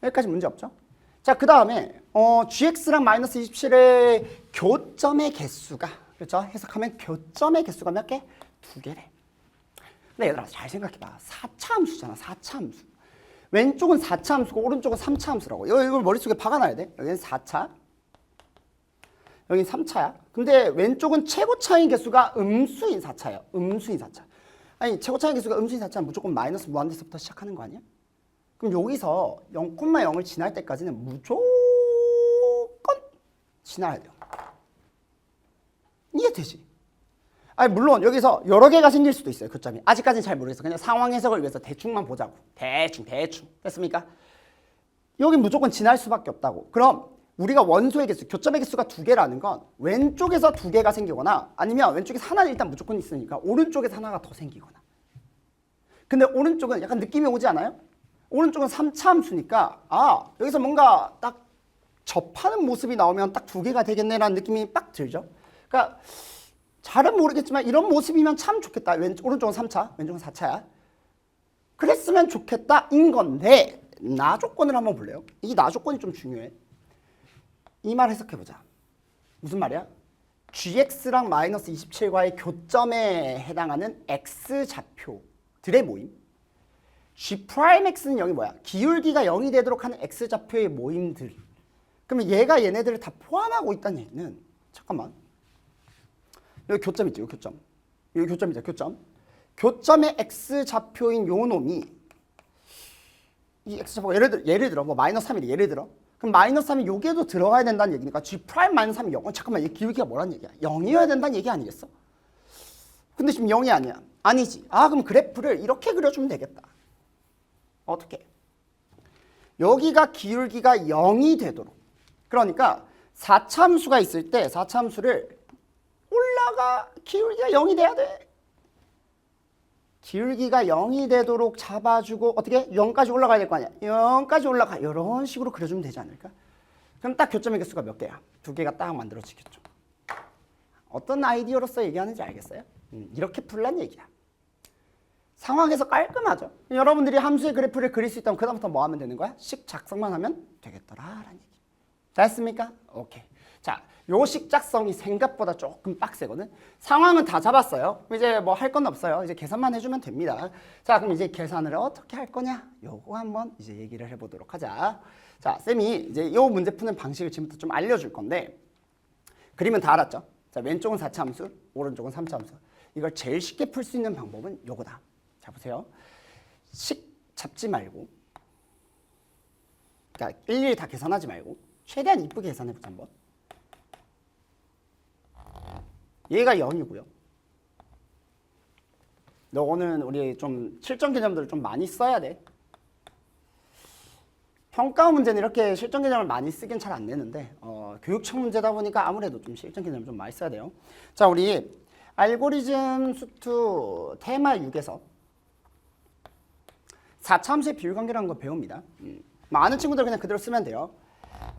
여기까지 문제 없죠? 자, 그 다음에 gx랑 마이너스 27의 교점의 개수가 그렇죠? 해석하면 교점의 개수가 몇 개? 2개래. 근데 얘들아 잘 생각해봐. 4차 함수잖아. 4차 함수. 왼쪽은 4차 함수고 오른쪽은 3차 함수라고. 이걸 머릿속에 박아놔야 돼. 여기는 4차. 여기는 3차야. 근데 왼쪽은 최고차인 개수가 음수인 4차예요. 음수인 4차. 아니 최고차인 개수가 음수인 4차는 무조건 마이너스 무한대서부터 시작하는 거 아니야? 그럼 여기서 0,0을 지날 때까지는 무조건 지나야 돼요. 이해되지? 아니 물론 여기서 여러 개가 생길 수도 있어요. 교점이. 아직까지는 잘 모르겠어. 그냥 상황 해석을 위해서 대충만 보자고. 대충. 됐습니까? 여기 무조건 지날 수밖에 없다고. 그럼 우리가 원소의 개수, 교점의 개수가 2개라는 건 왼쪽에서 2개가 생기거나 아니면 왼쪽에서 하나는 일단 무조건 있으니까 오른쪽에서 하나가 더 생기거나. 근데 오른쪽은 약간 느낌이 오지 않아요? 오른쪽은 3차 함수니까 여기서 뭔가 딱 접하는 모습이 나오면 딱 2개가 되겠네라는 느낌이 딱 들죠. 그러니까 잘은 모르겠지만 이런 모습이면 참 좋겠다. 오른쪽은 3차, 왼쪽은 4차야. 그랬으면 좋겠다 인 건데 나 조건을 한번 볼래요? 이 나 조건이 좀 중요해. 이 말 해석해보자. 무슨 말이야? gx랑 마이너스 27과의 교점에 해당하는 x좌표들의 모임. g'x는 여기 뭐야? 기울기가 0이 되도록 하는 x좌표의 모임들. 그러면 얘가 얘네들을 다 포함하고 있다는 얘기는 잠깐만. 여기 교점 있죠? 여기 교점. 여기 교점이죠. 교점. 교점의 x좌표인 요 놈이 이 x좌표가 예를 들어 뭐 마이너스 3이래. 예를 들어. 그럼 마이너스 3이 요게도 들어가야 된다는 얘기니까 g 프라임 마이너스 3이 0. 잠깐만, 얘 기울기가 뭐란 얘기야? 0이어야 된다는 얘기 아니겠어? 근데 지금 0이 아니야. 아니지. 그럼 그래프를 이렇게 그려주면 되겠다. 어떻게? 여기가 기울기가 0이 되도록. 그러니까 4차 함수가 있을 때 4차 함수를 기울기가 0이 돼야 돼. 기울기가 0이 되도록 잡아주고 어떻게? 0까지 올라가야 될 거 아니야. 0까지 올라가. 이런 식으로 그려주면 되지 않을까? 그럼 딱 교점의 개수가 몇 개야? 2개가 딱 만들어지겠죠. 어떤 아이디어로서 얘기하는지 알겠어요? 이렇게 풀란 얘기야. 상황에서 깔끔하죠. 여러분들이 함수의 그래프를 그릴 수 있다면 그다음부터 뭐 하면 되는 거야? 식 작성만 하면 되겠더라라는 얘기. 됐습니까? 오케이. 자, 요 식 작성이 생각보다 조금 빡세거든. 상황은 다 잡았어요. 이제 뭐 할 건 없어요. 이제 계산만 해주면 됩니다. 자, 그럼 이제 계산을 어떻게 할 거냐? 요거 한번 이제 얘기를 해보도록 하자. 자, 쌤이 이제 요 문제 푸는 방식을 지금부터 좀 알려줄 건데 그림은 다 알았죠? 자, 왼쪽은 4차 함수, 오른쪽은 3차 함수. 이걸 제일 쉽게 풀 수 있는 방법은 요거다. 자, 보세요. 식 잡지 말고, 그러니까 일일이 다 계산하지 말고 최대한 이쁘게 계산해보자 한번. 얘가 0이고요. 너는 우리 좀 실전 개념들을 좀 많이 써야 돼. 평가 문제는 이렇게 실전 개념을 많이 쓰긴 잘 안 되는데 교육청 문제다 보니까 아무래도 좀 실전 개념을 좀 많이 써야 돼요. 자, 우리 알고리즘 수투 테마 6에서 4차함수의 비율관계라는 거 배웁니다. 아는 친구들 그냥 그대로 쓰면 돼요.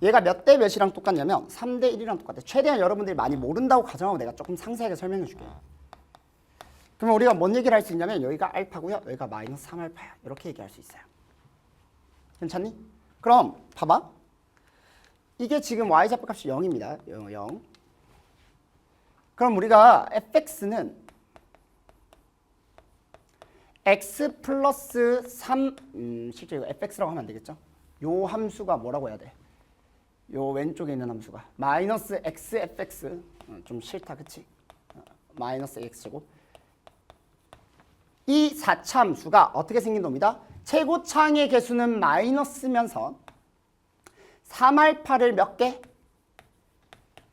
얘가 몇 대 몇이랑 똑같냐면 3대 1이랑 똑같아. 최대한 여러분들이 많이 모른다고 가정하고 내가 조금 상세하게 설명해 줄게요. 그러면 우리가 뭔 얘기를 할 수 있냐면 여기가 알파고요. 여기가 마이너스 3알파야. 이렇게 얘기할 수 있어요. 괜찮니? 그럼 봐봐. 이게 지금 y좌표 값이 0입니다. 0. 그럼 우리가 fx는 x 플러스 3 실제 이거 fx라고 하면 안 되겠죠? 요 함수가 뭐라고 해야 돼? 요 왼쪽에 있는 함수가 마이너스 x fx 좀 싫다 그치? 마이너스 x제곱 이 4차 함수가 어떻게 생긴 놈이다? 최고차항의 개수는 마이너스면서 3알파를 몇 개?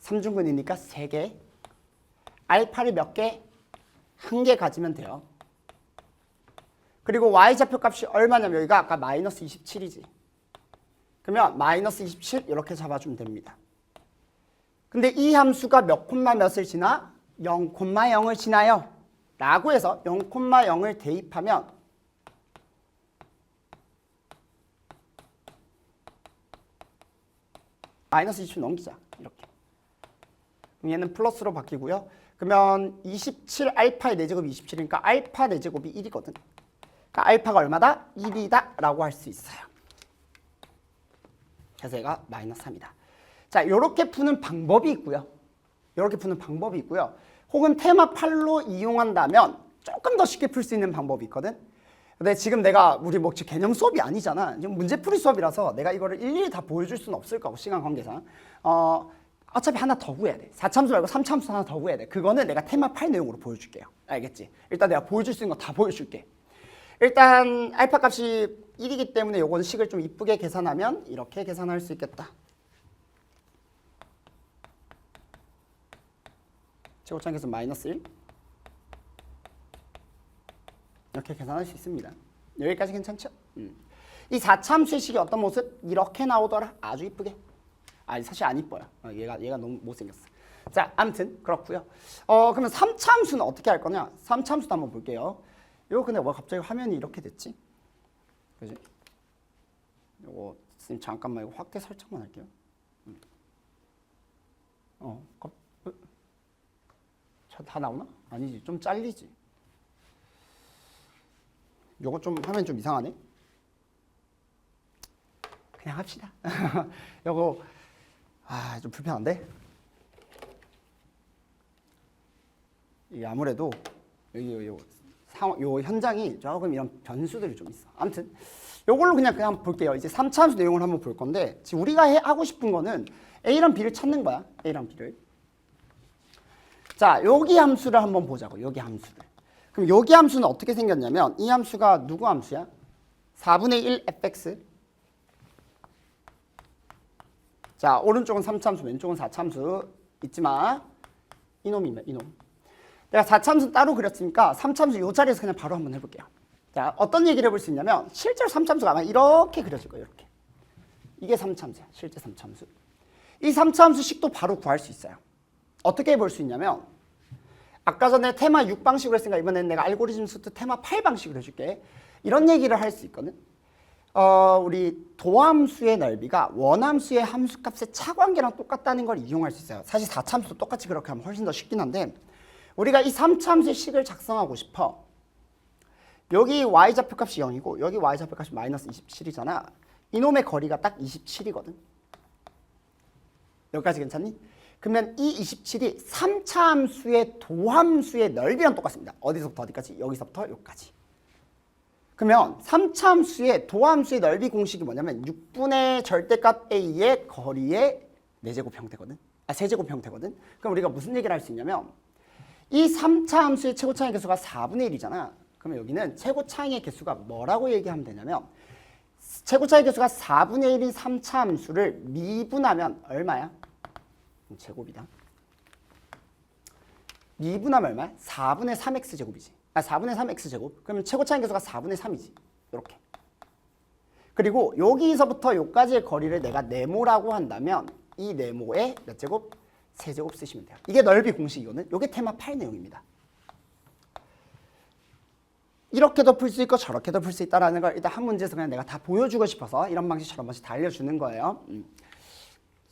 3중근이니까 3개 알파를 몇 개? 1개 가지면 돼요. 그리고 y좌표 값이 얼마냐면 여기가 아까 마이너스 27이지. 그러면 마이너스 27 이렇게 잡아주면 됩니다. 근데 이 함수가 몇 콤마 몇을 지나? 0,0을 지나요. 라고 해서 0,0을 대입하면 마이너스 27 넘기자. 이렇게. 그럼 얘는 플러스로 바뀌고요. 그러면 27 알파의 4제곱이 27이니까 알파 4제곱이 1이거든. 그러니까 알파가 얼마다? 1이다 라고 할 수 있어요. 그래서 얘가 마이너스 3이다. 자, 요렇게 푸는 방법이 있고요. 요렇게 푸는 방법이 있고요. 혹은 테마 8로 이용한다면 조금 더 쉽게 풀 수 있는 방법이 있거든. 근데 지금 내가 우리 뭐 개념 수업이 아니잖아. 지금 문제풀이 수업이라서 내가 이거를 일일이 다 보여줄 수는 없을 거고 시간 관계상. 어차피 하나 더 구해야 돼. 4차함수 말고 3차함수 하나 더 구해야 돼. 그거는 내가 테마 8 내용으로 보여줄게요. 알겠지? 일단 내가 보여줄 수 있는 거 다 보여줄게. 일단 알파 값이 1이기 때문에 요건 식을 좀 이쁘게 계산하면 이렇게 계산할 수 있겠다. 최고차항 계수 마이너스 1 이렇게 계산할 수 있습니다. 여기까지 괜찮죠? 이 4차함수의 식이 어떤 모습? 이렇게 나오더라. 아주 이쁘게. 아니 사실 안 이뻐요. 얘가 너무 못생겼어. 자, 아무튼 그렇고요. 그러면 3차함수는 어떻게 할 거냐? 3차함수도 한번 볼게요. 이거 근데 왜 갑자기 화면이 이렇게 됐지? 그지? 이거 선생님 잠깐만 이거 확대 설정만 할게요. 다 나오나? 아니지, 좀 잘리지. 요거 좀 화면 좀 이상하네. 그냥 합시다. 요거 좀 불편한데. 이게 아무래도 요 현장이 조금 이런 변수들이 좀 있어. 아무튼 요걸로 그냥 볼게요. 이제 3차 함수 내용을 한번 볼 건데 지금 우리가 하고 싶은 거는 A랑 B를 찾는 거야. A랑 B를. 자, 여기 함수를 한번 보자고. 여기 함수를. 그럼 여기 함수는 어떻게 생겼냐면 이 함수가 누구 함수야? 4분의 1 fx. 자, 오른쪽은 3차 함수, 왼쪽은 4차 함수. 잊지 마. 이놈이면 이놈. 내가 4차 함수 따로 그렸으니까 3차 함수 이 자리에서 그냥 바로 한번 해볼게요. 자, 어떤 얘기를 해볼 수 있냐면 실제로 3차 함수가 아마 이렇게 그려질 거예요. 이렇게. 이게 3차 함수야. 실제 3차 함수. 이 3차 함수 식도 바로 구할 수 있어요. 어떻게 볼 수 있냐면 아까 전에 테마 6 방식으로 했으니까 이번에는 내가 알고리즘 수트 테마 8 방식으로 해줄게. 이런 얘기를 할 수 있거든. 우리 도함수의 넓이가 원함수의 함수값의 차관계랑 똑같다는 걸 이용할 수 있어요. 사실 4차 함수도 똑같이 그렇게 하면 훨씬 더 쉽긴 한데 우리가 이 3차 함수의 식을 작성하고 싶어. 여기 y좌표 값이 0이고 여기 y좌표 값이 마이너스 27이잖아. 이놈의 거리가 딱 27이거든. 여기까지 괜찮니? 그러면 이 27이 3차 함수의 도함수의 넓이랑 똑같습니다. 어디서부터 어디까지? 여기서부터 여기까지. 그러면 3차 함수의 도함수의 넓이 공식이 뭐냐면 6분의 절대값 a의 거리의 4제곱 형태거든. 세제곱 형태거든. 그럼 우리가 무슨 얘기를 할 수 있냐면 이 3차 함수의 최고차항의 개수가 4분의 1이잖아. 그러면 여기는 최고차항의 개수가 뭐라고 얘기하면 되냐면 최고차항의 개수가 4분의 1인 3차 함수를 미분하면 얼마야? 제곱이다. 미분하면 얼마야? 4분의 3x제곱이지. 4분의 3x제곱. 그러면 최고차항계수가 4분의 3이지. 이렇게. 그리고 여기서부터 여기까지의 거리를 내가 네모라고 한다면 이 네모에 몇 제곱? 3제곱 쓰시면 돼요. 이게 넓이 공식이거든. 이게 테마 8 내용입니다. 이렇게도 풀 수 있고 저렇게도 풀 수 있다는 걸 일단 한 문제에서 그냥 내가 다 보여주고 싶어서 이런 방식처럼 번씩 다 알려주는 거예요.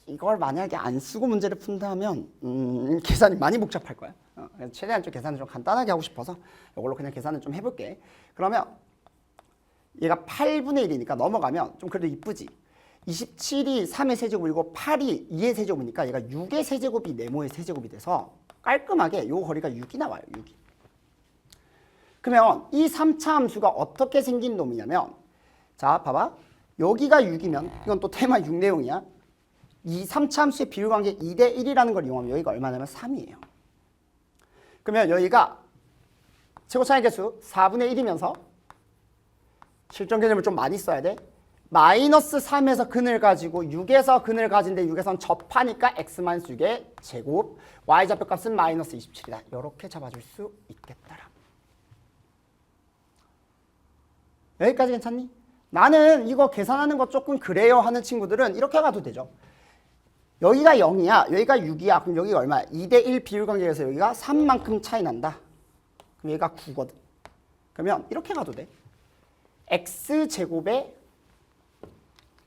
이걸 만약에 안 쓰고 문제를 푼다면 계산이 많이 복잡할 거야. 그래서 최대한 좀 계산을 좀 간단하게 하고 싶어서 이걸로 그냥 계산을 좀 해볼게. 그러면 얘가 8분의 1이니까 넘어가면 좀 그래도 이쁘지. 27이 3의 세제곱이고 8이 2의 세제곱이니까 얘가 6의 세제곱이 네모의 세제곱이 돼서 깔끔하게 요 거리가 6이 나와요. 6이. 그러면 이 3차 함수가 어떻게 생긴 놈이냐면 자 봐봐. 여기가 6이면 이건 또 테마 6 내용이야. 이 3차 함수의 비율관계 2대 1이라는 걸 이용하면 여기가 얼마냐면 3이에요. 그러면 여기가 최고차항 계수 4분의 1이면서 실전 개념을 좀 많이 써야 돼. 마이너스 3에서 근을 가지고 6에서 근을 가진데 6에선 접하니까 x-6의 제곱 y좌표값은 마이너스 27이다. 이렇게 잡아줄 수 있겠더라. 여기까지 괜찮니? 나는 이거 계산하는 거 조금 그래요 하는 친구들은 이렇게 가도 되죠. 여기가 0이야. 여기가 6이야. 그럼 여기가 얼마야? 2대 1 비율관계에서 여기가 3만큼 차이 난다. 그럼 얘가 9거든. 그러면 이렇게 가도 돼. x제곱에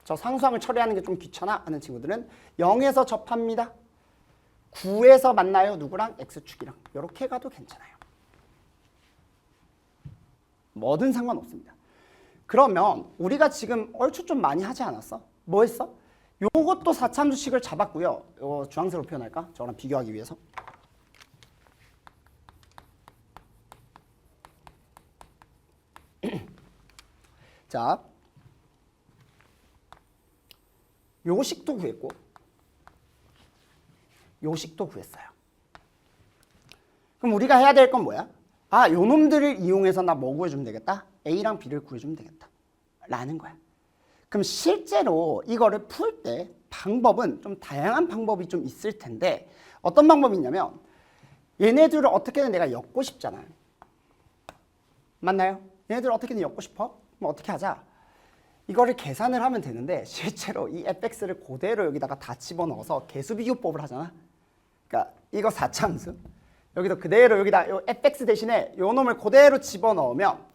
저 상수항을 처리하는 게 좀 귀찮아 하는 친구들은 0에서 접합니다. 9에서 만나요. 누구랑? x축이랑. 이렇게 가도 괜찮아요. 뭐든 상관없습니다. 그러면 우리가 지금 얼추 좀 많이 하지 않았어? 뭐 했어? 요것도 4참수식을 잡았고요. 이거 주황색으로 표현할까? 저랑 비교하기 위해서. 자, 요식도 구했고 요식도 구했어요. 그럼 우리가 해야 될 건 뭐야? 아, 요 놈들을 이용해서 나 뭐 구해주면 되겠다? A랑 B를 구해주면 되겠다. 라는 거야. 그럼 실제로 이거를 풀 때 방법은 좀 다양한 방법이 좀 있을 텐데 어떤 방법이 있냐면 얘네들을 어떻게든 내가 엮고 싶잖아. 맞나요? 얘네들을 어떻게든 엮고 싶어? 그럼 어떻게 하자? 이거를 계산을 하면 되는데 실제로 이 fx를 그대로 여기다가 다 집어넣어서 개수비교법을 하잖아. 그러니까 이거 4차함수 여기도 그대로 여기다 요 fx 대신에 요 놈을 그대로 집어넣으면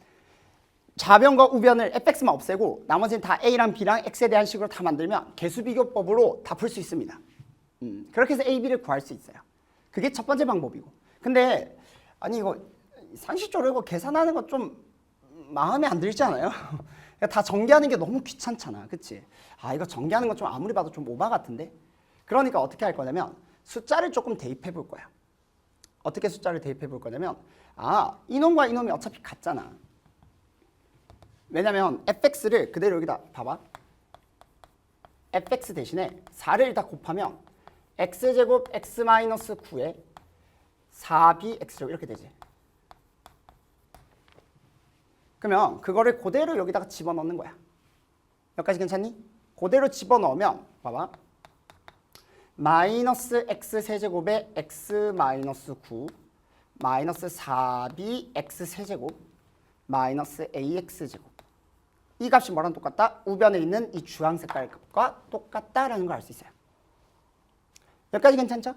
좌변과 우변을 fx만 없애고 나머지는 다 a랑 b랑 x에 대한 식으로 다 만들면 개수비교법으로 다 풀 수 있습니다. 그렇게 해서 a, b를 구할 수 있어요. 그게 첫 번째 방법이고. 근데 아니 이거 상식적으로 이거 계산하는 거 좀 마음에 안 들지 않아요? 다 전개하는 게 너무 귀찮잖아. 그치? 아 이거 전개하는 거 좀 아무리 봐도 좀 오바 같은데? 그러니까 어떻게 할 거냐면 숫자를 조금 대입해 볼 거야. 어떻게 숫자를 대입해 볼 거냐면 아 이놈과 이놈이 어차피 같잖아. 왜냐면 fx를 그대로 여기다 봐봐. fx 대신에 4를 다 곱하면 x제곱 x-9에 4b x제곱 이렇게 되지. 그러면 그거를 그대로 여기다가 집어넣는 거야. 여기까지 괜찮니? 그대로 집어넣으면 봐봐. 마이너스 x 세제곱에 x-9 마이너스 4b x 세제곱 마이너스 ax 제곱. 이 값이 뭐랑 똑같다? 우변에 있는 이 주황 색깔 값과 똑같다라는 걸 알 수 있어요. 여기까지 괜찮죠?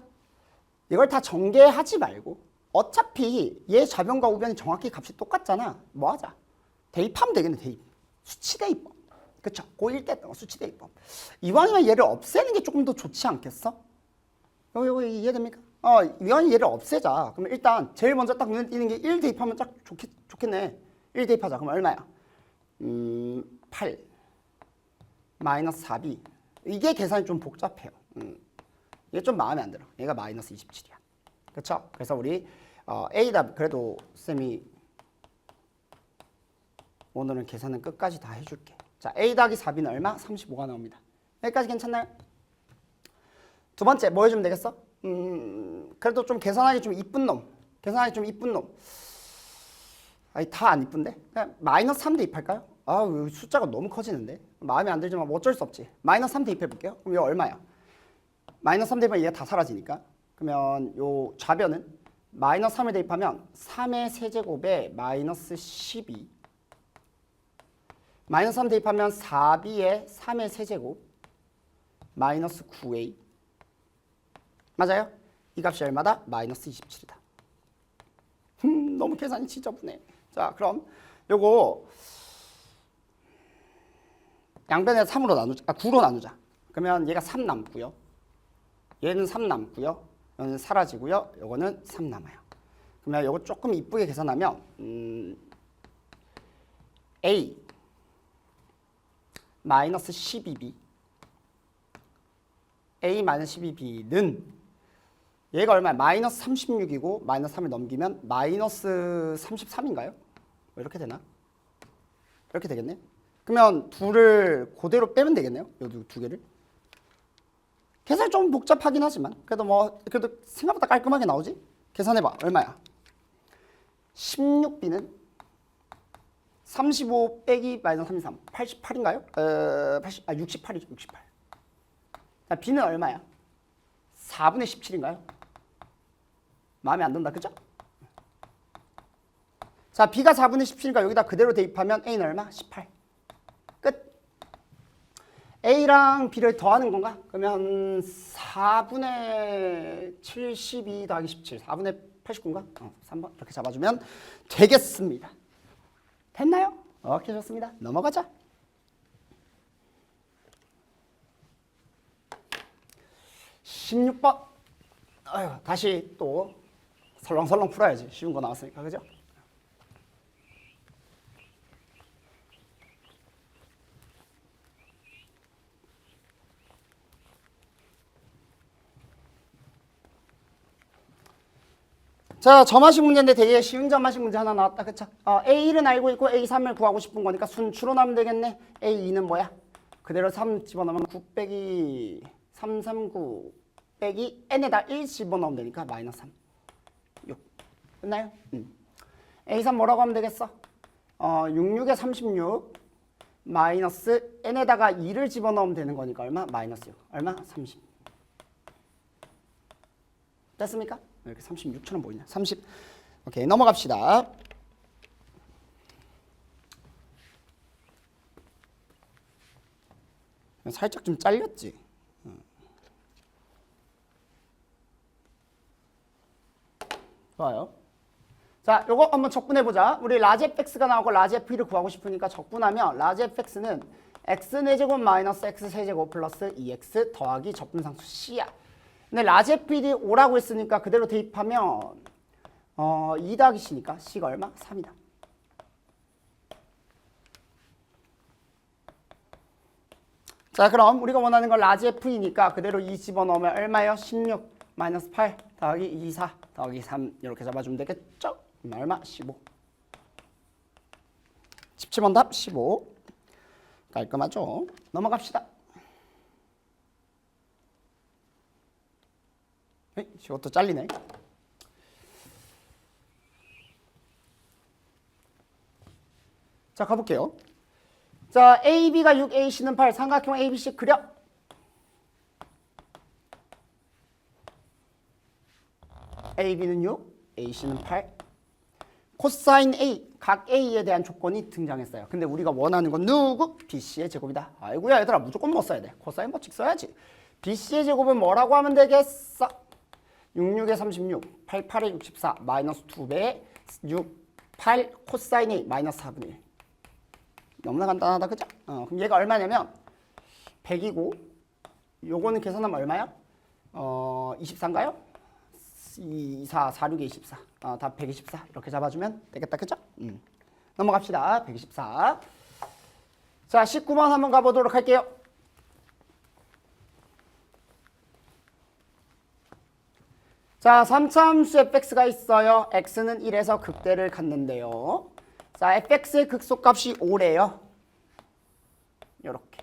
이걸 다 전개하지 말고 어차피 얘 좌변과 우변이 정확히 값이 똑같잖아. 뭐 하자? 대입하면 되겠네. 대입. 수치 대입법. 그쵸? 고1 때 했던 거 수치 대입법. 이왕이면 얘를 없애는 게 조금 더 좋지 않겠어? 이거 이해됩니까? 이왕이면 얘를 없애자. 그러면 일단 제일 먼저 딱 눈에 띄는 게 1 대입하면 딱 좋겠네. 1 대입하자. 그럼 얼마야? 8 마이너스 4b. 이게 계산이 좀 복잡해요. 이게 좀 마음에 안 들어. 얘가 마이너스 27이야. 그쵸? 그래서 우리 A답 그래도 쌤이 오늘은 계산은 끝까지 다 해줄게. 자, A 더하기 4B는 얼마? 35가 나옵니다. 여기까지 괜찮나요? 두 번째 뭐 해주면 되겠어? 그래도 좀 계산하기 좀 이쁜 놈. 계산하기 좀 이쁜 놈. 아니 다 안 이쁜데? 그냥 마이너스 3 대입할까요? 아, 숫자가 너무 커지는데? 마음에 안 들지만 뭐 어쩔 수 없지. 마이너스 3 대입해볼게요. 그럼 이거 얼마야? 마이너스 3 대입하면 얘가 다 사라지니까. 그러면 요 좌변은 마이너스 3을 대입하면 3의 세제곱에 마이너스 12 마이너스 3 대입하면 4b에 3의 세제곱 마이너스 9a 맞아요? 이 값이 얼마다? 마이너스 27이다. 너무 계산이 지저분해. 자, 그럼 요거 양변에 3으로 나누자. 9로 나누자. 그러면 얘가 3 남고요. 얘는 3 남고요. 얘는 사라지고요. 요거는 3 남아요. 그러면 요거 조금 이쁘게 계산하면 A 마이너스 12b A 마이너스 12b는 얘가 얼마야? 마이너스 36이고 마이너스 3을 넘기면 마이너스 33인가요? 이렇게 되나? 이렇게 되겠네. 그러면 둘을 그대로 빼면 되겠네요. 요 두 개를. 계산이 좀 복잡하긴 하지만 그래도 생각보다 깔끔하게 나오지? 계산해봐. 얼마야? 16b는 35 빼기 마이너스 33 88인가요? 68이죠. 68. 자, b는 얼마야? 4분의 17인가요? 마음에 안 든다. 그죠? 자, b가 4분의 17이니까 여기다 그대로 대입하면 a는 얼마? 18. 끝. a랑 b를 더하는 건가? 그러면 4분의 72 더하기 17 4분의 89인가? 3번 이렇게 잡아주면 되겠습니다. 됐나요? 오케이, 좋습니다. 넘어가자. (16번) 아유, 다시 또 설렁설렁 풀어야지. 쉬운 거 나왔으니까. 그죠? 자, 점화식 문제인데 되게 쉬운 점화식 문제 하나 나왔다. 그쵸? A1은 알고 있고 A3을 구하고 싶은 거니까 순 추론하면 되겠네. A2는 뭐야? 그대로 3 집어넣으면 9 빼기 339 빼기 n에다 1 집어넣으면 되니까 마이너스 3 6 끝나요? A3 뭐라고 하면 되겠어? 66에 36 마이너스 n에다가 2를 집어넣으면 되는 거니까 얼마? 마이너스 6 얼마? 30 됐습니까? 이렇게 36처럼 보이냐? 30. 오케이, 넘어갑시다. 살짝 좀 잘렸지? 좋아요. 자, 요거 한번 적분해보자. 우리 라지 fx가 나오고 라지 f를 구하고 싶으니까 적분하면 라지 fx는 x4제곱 마이너스 x3제곱 플러스 2x 더하기 적분상수 c야. 근데 라지 f이 5라고 했으니까 그대로 대입하면 2 더하기 c니까 c가 얼마? 3이다. 자, 그럼 우리가 원하는 건 라지 f이니까 그대로 2 집어넣으면 얼마예요? 16 마이너스 8 더하기 24 더하기 3 이렇게 잡아주면 되겠죠? 얼마? 15. 17번 답 15. 깔끔하죠? 넘어갑시다. 이것도 잘리네. 자, 가볼게요. 자, AB가 6, AC는 8. 삼각형 ABC 그려. AB는 6, AC는 8. 코사인 A, 각 A에 대한 조건이 등장했어요. 근데 우리가 원하는 건 누구? BC의 제곱이다. 아이고야, 얘들아, 무조건 뭐 써야 돼? 코사인 법칙 써야지. BC의 제곱은 뭐라고 하면 되겠어? 66에 36, 88에 64, 마이너스 2배에 6, 8, 코사인 A, 마이너스 4분의 1. 너무나 간단하다, 그죠? 그럼 얘가 얼마냐면 100이고 요거는 계산하면 얼마야? 24인가요? 2, 4, 4, 6에 24. 다 124 이렇게 잡아주면 되겠다, 그죠? 넘어갑시다. 124. 자, 19번 한번 가보도록 할게요. 자, 3차 함수 fx가 있어요. x는 1에서 극대를 갖는데요. 자, fx의 극소값이 5래요. 요렇게.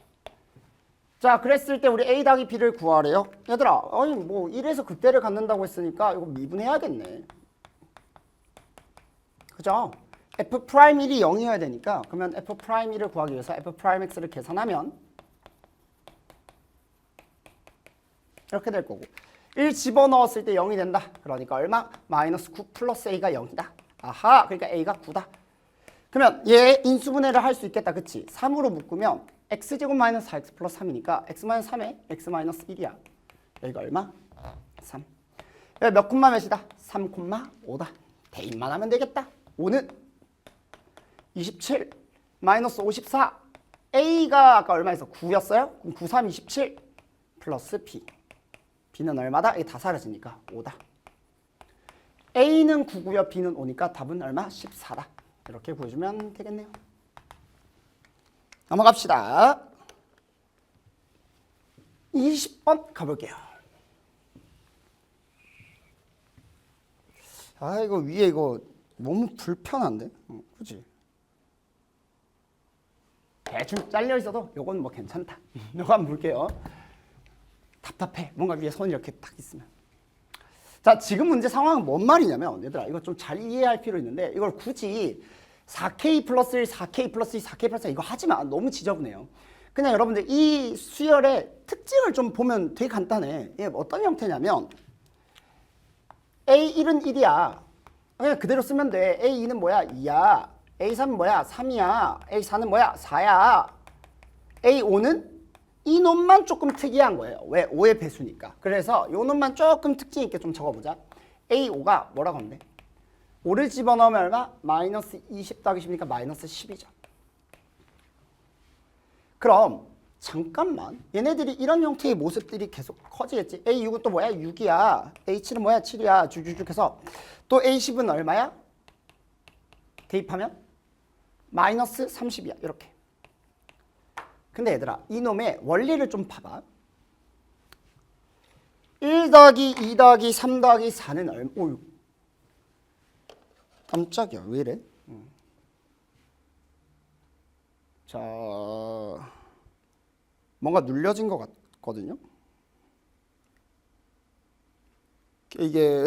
자, 그랬을 때 우리 a 더하기 b를 구하래요. 얘들아, 아니 뭐 1에서 극대를 갖는다고 했으니까 이거 미분해야겠네. 그죠? f'1이 0이어야 되니까 그러면 f'1을 구하기 위해서 f'x를 계산하면 이렇게 될 거고, 1 집어넣었을 때 0이 된다. 그러니까 얼마? 마이너스 9 플러스 A가 0이다. 아하, 그러니까 A가 9다. 그러면 얘 인수분해를 할 수 있겠다. 그치? 3으로 묶으면 x제곱 마이너스 4x 플러스 3이니까 x 마이너스 3에 x 마이너스 1이야. 여기가 얼마? 3. 여기 몇 콤마 몇이다? 3 콤마 5다. 대입만 하면 되겠다. 5는 27 마이너스 54. A가 아까 얼마였어? 9였어요? 그럼 9, 3, 27 플러스 B. B는 얼마다? 이게 다 사라지니까 5다. A는 9고요. B는 5니까 답은 얼마? 14다. 이렇게 구해주면 되겠네요. 넘어갑시다. 20번 가볼게요. 아, 이거 위에 이거 너무 불편한데? 그치? 대충 잘려 있어도 요건 뭐 괜찮다. 요거 한번 볼게요. 답답해. 뭔가 위에 손이 이렇게 딱 있으면. 자, 지금 문제 상황은 뭔 말이냐면, 얘들아, 이거 좀 잘 이해할 필요 있는데, 이걸 굳이 4K 플러스 1, 4K 플러스 2, 4K 플러스 1 이거 하지 마. 너무 지저분해요. 그냥 여러분들 이 수열의 특징을 좀 보면 되게 간단해. 이게 어떤 형태냐면, A1은 1이야. 그냥 그대로 쓰면 돼. A2는 뭐야? 2야. A3은 뭐야? 3이야. A4는 뭐야? 4야. A5는 이 놈만 조금 특이한 거예요. 왜? 5의 배수니까. 그래서 이 놈만 조금 특징 있게 좀 적어보자. A5가 뭐라고 하면 돼? 5를 집어넣으면 얼마? 마이너스 20 더하기 10이니까 마이너스 10이죠. 그럼 잠깐만. 얘네들이 이런 형태의 모습들이 계속 커지겠지. A6은 또 뭐야? 6이야. A7은 뭐야? 7이야. 쭉쭉쭉 해서 또 A10은 얼마야? 대입하면 마이너스 30이야. 이렇게. 근데 얘들아, 이놈의 원리를 좀 봐봐. 1 더하기 2 더하기 3 더하기 4는 얼마? 오유. 깜짝이야. 왜 이래? 자, 뭔가 눌려진 것 같거든요. 이게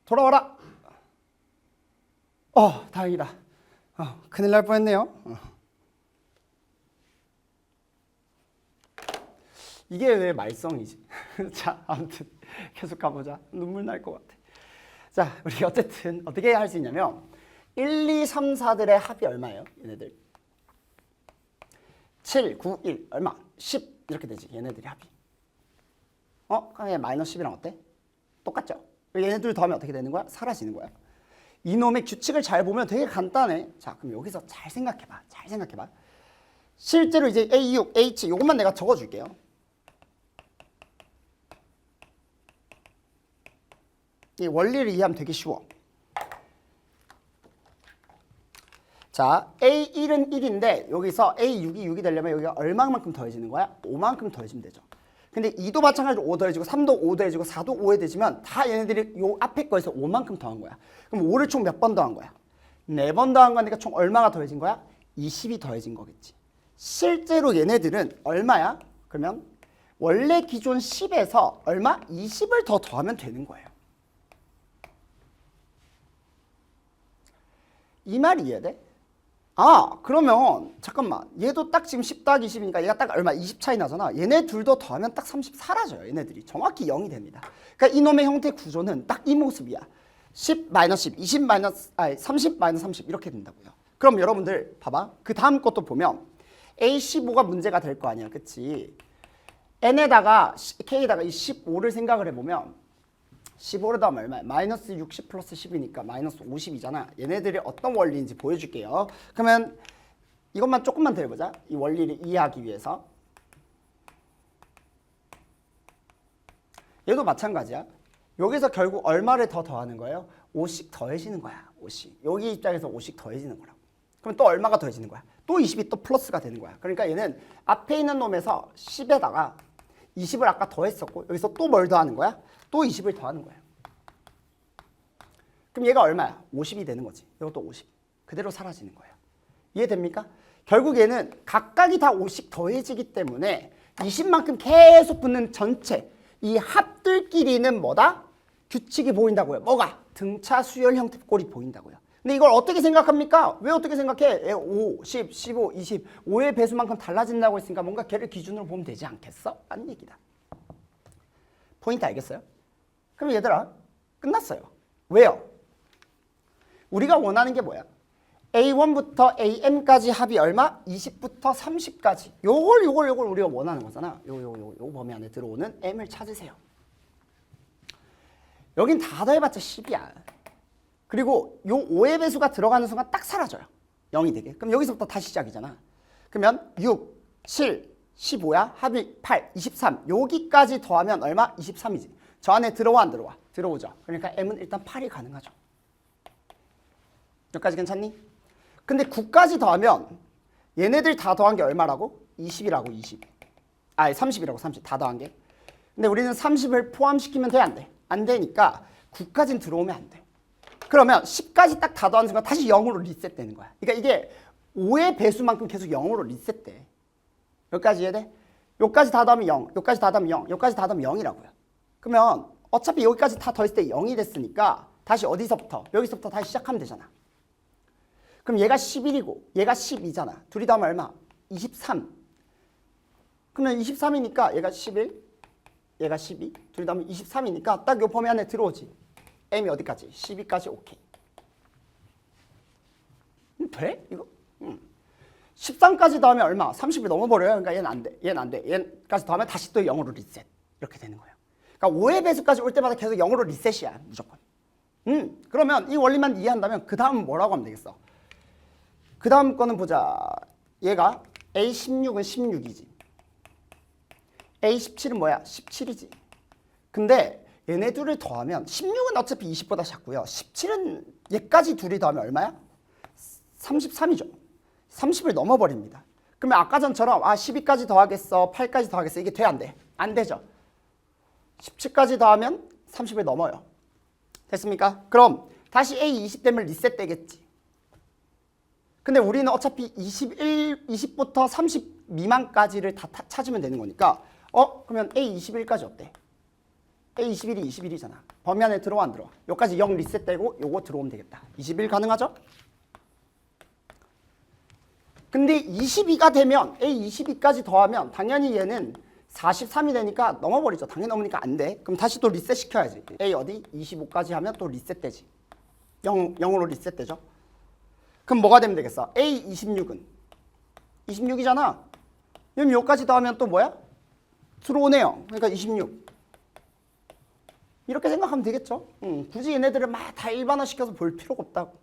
돌아와라. 다행이다. 큰일 날 뻔했네요. 이게 왜 말썽이지? 자, 아무튼 계속 가보자. 눈물 날 것 같아. 자, 우리 어쨌든 어떻게 할 수 있냐면 1, 2, 3, 4들의 합이 얼마예요? 얘네들 7, 9, 1 얼마? 10 이렇게 되지. 얘네들이 합이. 그냥 마이너스 10이랑 어때? 똑같죠? 얘네들 더하면 어떻게 되는 거야? 사라지는 거야. 이놈의 규칙을 잘 보면 되게 간단해. 자, 그럼 여기서 잘 생각해봐. 잘 생각해봐. 실제로 이제 A6, H 요것만 내가 적어줄게요. 이 원리를 이해하면 되게 쉬워. 자, A1은 1인데 여기서 A6이 6이 되려면 여기가 얼마만큼 더해지는 거야? 5만큼 더해지면 되죠. 근데 2도 마찬가지로 5 더해지고 3도 5 더해지고 4도 5에 되지면 다 얘네들이 요 앞에 거에서 5만큼 더한 거야. 그럼 5를 총 몇 번 더한 거야? 4번 더한 거니까 총 얼마가 더해진 거야? 20이 더해진 거겠지. 실제로 얘네들은 얼마야? 그러면 원래 기존 10에서 얼마? 20을 더 더하면 되는 거예요. 이 말 이해돼? 그러면 잠깐만, 얘도 딱 지금 10 더하기 20이니까 얘가 딱 얼마? 20 차이 나잖아. 얘네 둘도 더하면 딱 30 사라져요. 얘네들이 정확히 0이 됩니다. 그러니까 이놈의 형태 구조는 딱 이 모습이야. 10 마이너스 10, 20 마이너스 30 마이너스 30 이렇게 된다고요. 그럼 여러분들 봐봐. 그 다음 것도 보면 A15가 문제가 될 거 아니야, 그치? N에다가 K에다가 이 15를 생각을 해보면 15를 더하면 얼마야? 마이너스 60 플러스 10이니까 마이너스 50이잖아. 얘네들이 어떤 원리인지 보여줄게요. 그러면 이것만 조금만 더 해보자. 이 원리를 이해하기 위해서. 얘도 마찬가지야. 여기서 결국 얼마를 더 더하는 거예요? 5씩 더해지는 거야. 5씩. 여기 입장에서 5씩 더해지는 거라고. 그럼 또 얼마가 더해지는 거야? 또 20이 또 플러스가 되는 거야. 그러니까 얘는 앞에 있는 놈에서 10에다가 20을 아까 더했었고 여기서 또 뭘 더하는 거야? 또 20을 더하는 거야. 그럼 얘가 얼마야? 50이 되는 거지. 이것도 50. 그대로 사라지는 거예요. 이해됩니까? 결국 얘는 각각이 다 5씩 더해지기 때문에 20만큼 계속 붙는 전체 이 합들끼리는 뭐다? 규칙이 보인다고요. 뭐가? 등차 수열 형태 꼴이 보인다고요. 근데 이걸 어떻게 생각합니까? 왜 어떻게 생각해? 5, 10, 15, 20, 5의 배수만큼 달라진다고 했으니까 뭔가 걔를 기준으로 보면 되지 않겠어? 라는 얘기다. 포인트 알겠어요? 그럼 얘들아 끝났어요. 왜요? 우리가 원하는 게 뭐야? A1부터 AM까지 합이 얼마? 20부터 30까지. 요걸 우리가 원하는 거잖아. 요 범위 안에 들어오는 M을 찾으세요. 여긴 다 더해봤자 10이야. 그리고 요 5의 배수가 들어가는 순간 딱 사라져요. 0이 되게. 그럼 여기서부터 다시 시작이잖아. 그러면 6, 7, 15야. 합이 8, 23. 여기까지 더하면 얼마? 23이지. 저 안에 들어와 안 들어와? 들어오죠. 그러니까 M은 일단 8이 가능하죠. 여기까지 괜찮니? 근데 9까지 더하면 얘네들 다 더한 게 얼마라고? 20이라고 20. 30이라고 30. 다 더한 게. 근데 우리는 30을 포함시키면 돼? 안 돼? 안 되니까 9까지는 들어오면 안 돼. 그러면 10까지 딱 다 더하는 순간 다시 0으로 리셋되는 거야. 그러니까 이게 5의 배수만큼 계속 0으로 리셋돼. 여기까지 이해돼? 여기까지 다 더하면 0, 여기까지 다 더하면 0, 여기까지 다 더하면 0이라고요. 그러면 어차피 여기까지 다 더했을 때 0이 됐으니까 다시 어디서부터? 여기서부터 다시 시작하면 되잖아. 그럼 얘가 11이고 얘가 12잖아. 둘이 더하면 얼마? 23. 그러면 23이니까 얘가 11, 얘가 12. 둘이 더하면 23이니까 딱 요 범위 안에 들어오지. M이 어디까지? 12까지 오케이. 돼? 이거? 13까지 더하면 얼마? 30이 넘어버려요. 그러니까 얘는 안 돼. 얘는 안 돼. 얘까지 더하면 다시 또 0으로 리셋. 이렇게 되는 거예요. 그러니까 5의 배수까지 올 때마다 계속 0으로 리셋이야. 무조건. 그러면 이 원리만 이해한다면 그 다음은 뭐라고 하면 되겠어? 그 다음 거는 보자. 얘가 A16은 16이지. A17은 뭐야? 17이지. 근데 얘네 둘을 더하면 16은 어차피 20보다 작고요. 17은 얘까지 둘이 더하면 얼마야? 33이죠. 30을 넘어버립니다. 그러면 아까 전처럼 12까지 더하겠어, 8까지 더하겠어. 이게 돼? 안 돼? 안 되죠. 17까지 더하면 30을 넘어요. 됐습니까? 그럼 다시 A20 되면 리셋되겠지. 근데 우리는 어차피 20부터 30 미만까지를 다 찾으면 되는 거니까 그러면 A21까지 어때? A21이 21이잖아. 범위 안에 들어와 안 들어와? 여기까지 0 리셋되고 요거 들어오면 되겠다. 21 가능하죠? 근데 22가 되면 A22까지 더하면 당연히 얘는 43이 되니까 넘어버리죠. 당연히 넘으니까 안 돼. 그럼 다시 또 리셋 시켜야지. A 어디? 25까지 하면 또 리셋되지. 0으로 리셋되죠. 그럼 뭐가 되면 되겠어? A26은 26이잖아. 그럼 여기까지 더하면 또 뭐야? 들어오네요. 그러니까 26. 이렇게 생각하면 되겠죠. 굳이 얘네들을 막 다 일반화시켜서 볼 필요가 없다고.